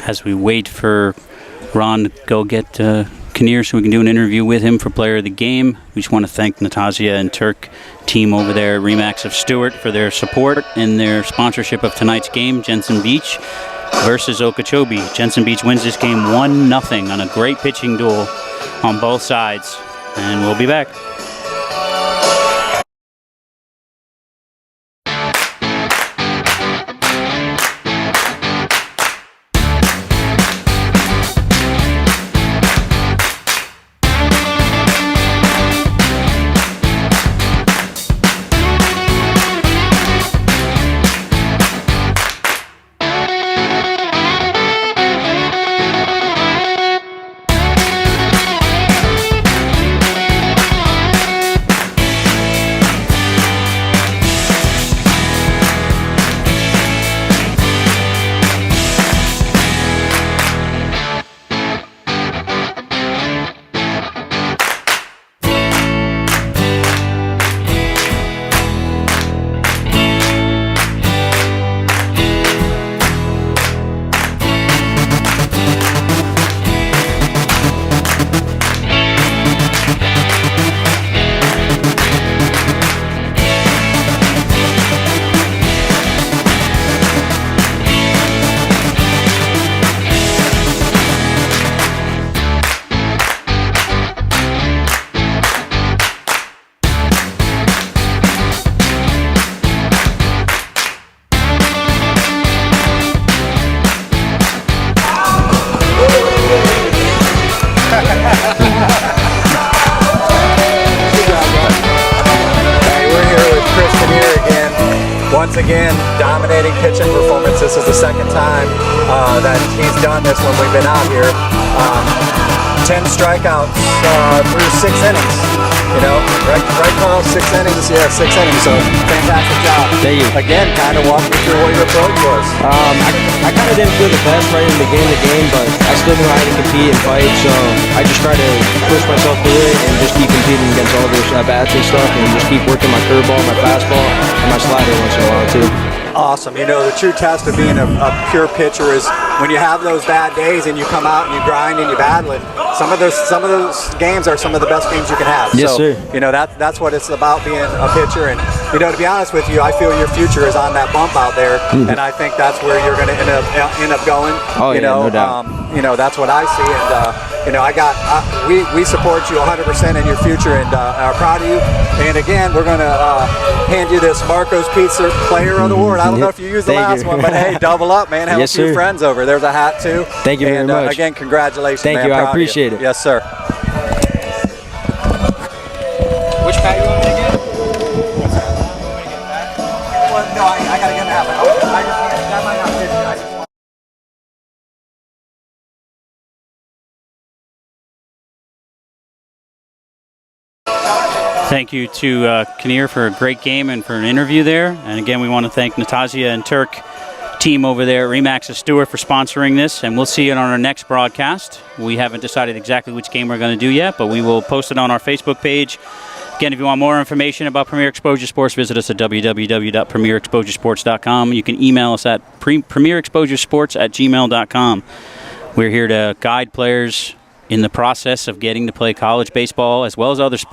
As we wait for Ron to go get Kinnear so we can do an interview with him for Player of the Game, we just want to thank Natasha and Turk team over there at Remax of Stewart for their support and their sponsorship of tonight's game, Jensen Beach versus Okeechobee. Jensen Beach wins this game 1-0 on a great pitching duel on both sides. And we'll be back. once again, dominating pitching performance. This is the second time that he's done this when we've been out here. 10 strikeouts through 6 innings. You know, right, Carl? 6 innings? Yeah, 6 innings. So, fantastic job. Thank you. Again, kind of walk me through what your approach was. I kind of didn't feel the best right in the game, but I still knew I had to compete and fight, so I just tried to push myself through it and just keep competing against all those at-bats and stuff, and just keep working my curveball, my fastball, and my slider once in a while, too. Awesome. You know, the true test of being a pure pitcher is when you have those bad days and you come out and you grind and you battle it. Some of those games are some of the best games you can have. Yes, sir. You know, that's what it's about being a pitcher. And, you know, to be honest with you, I feel your future is on that bump out there. And I think that's where you're going to end up going. Oh, you yeah, know, no doubt. You know, that's what I see. And, you know, we support you 100% in your future and are proud of you. And again, we're going to hand you this Marco's Pizza Player of the Award. I don't know if you used the last one, but hey, double up, man. Have a few friends over. There's a hat too. Thank you very much. Again, congratulations. Thank man. you. Proud I appreciate it. Yes, sir. Which pack you want me to get? Well, no, I got to get that. That might not fit you. I just want Thank you to Kinnear for a great game and for an interview there. And again, we want to thank Natasha and Turk team over there at Remax and Stewart for sponsoring this. And we'll see you on our next broadcast. We haven't decided exactly which game we're going to do yet, but we will post it on our Facebook page. Again, if you want more information about Premier Exposure Sports, visit us at www.premierexposuresports.com. You can email us at premierexposuresports@gmail.com. We're here to guide players in the process of getting to play college baseball as well as other sports.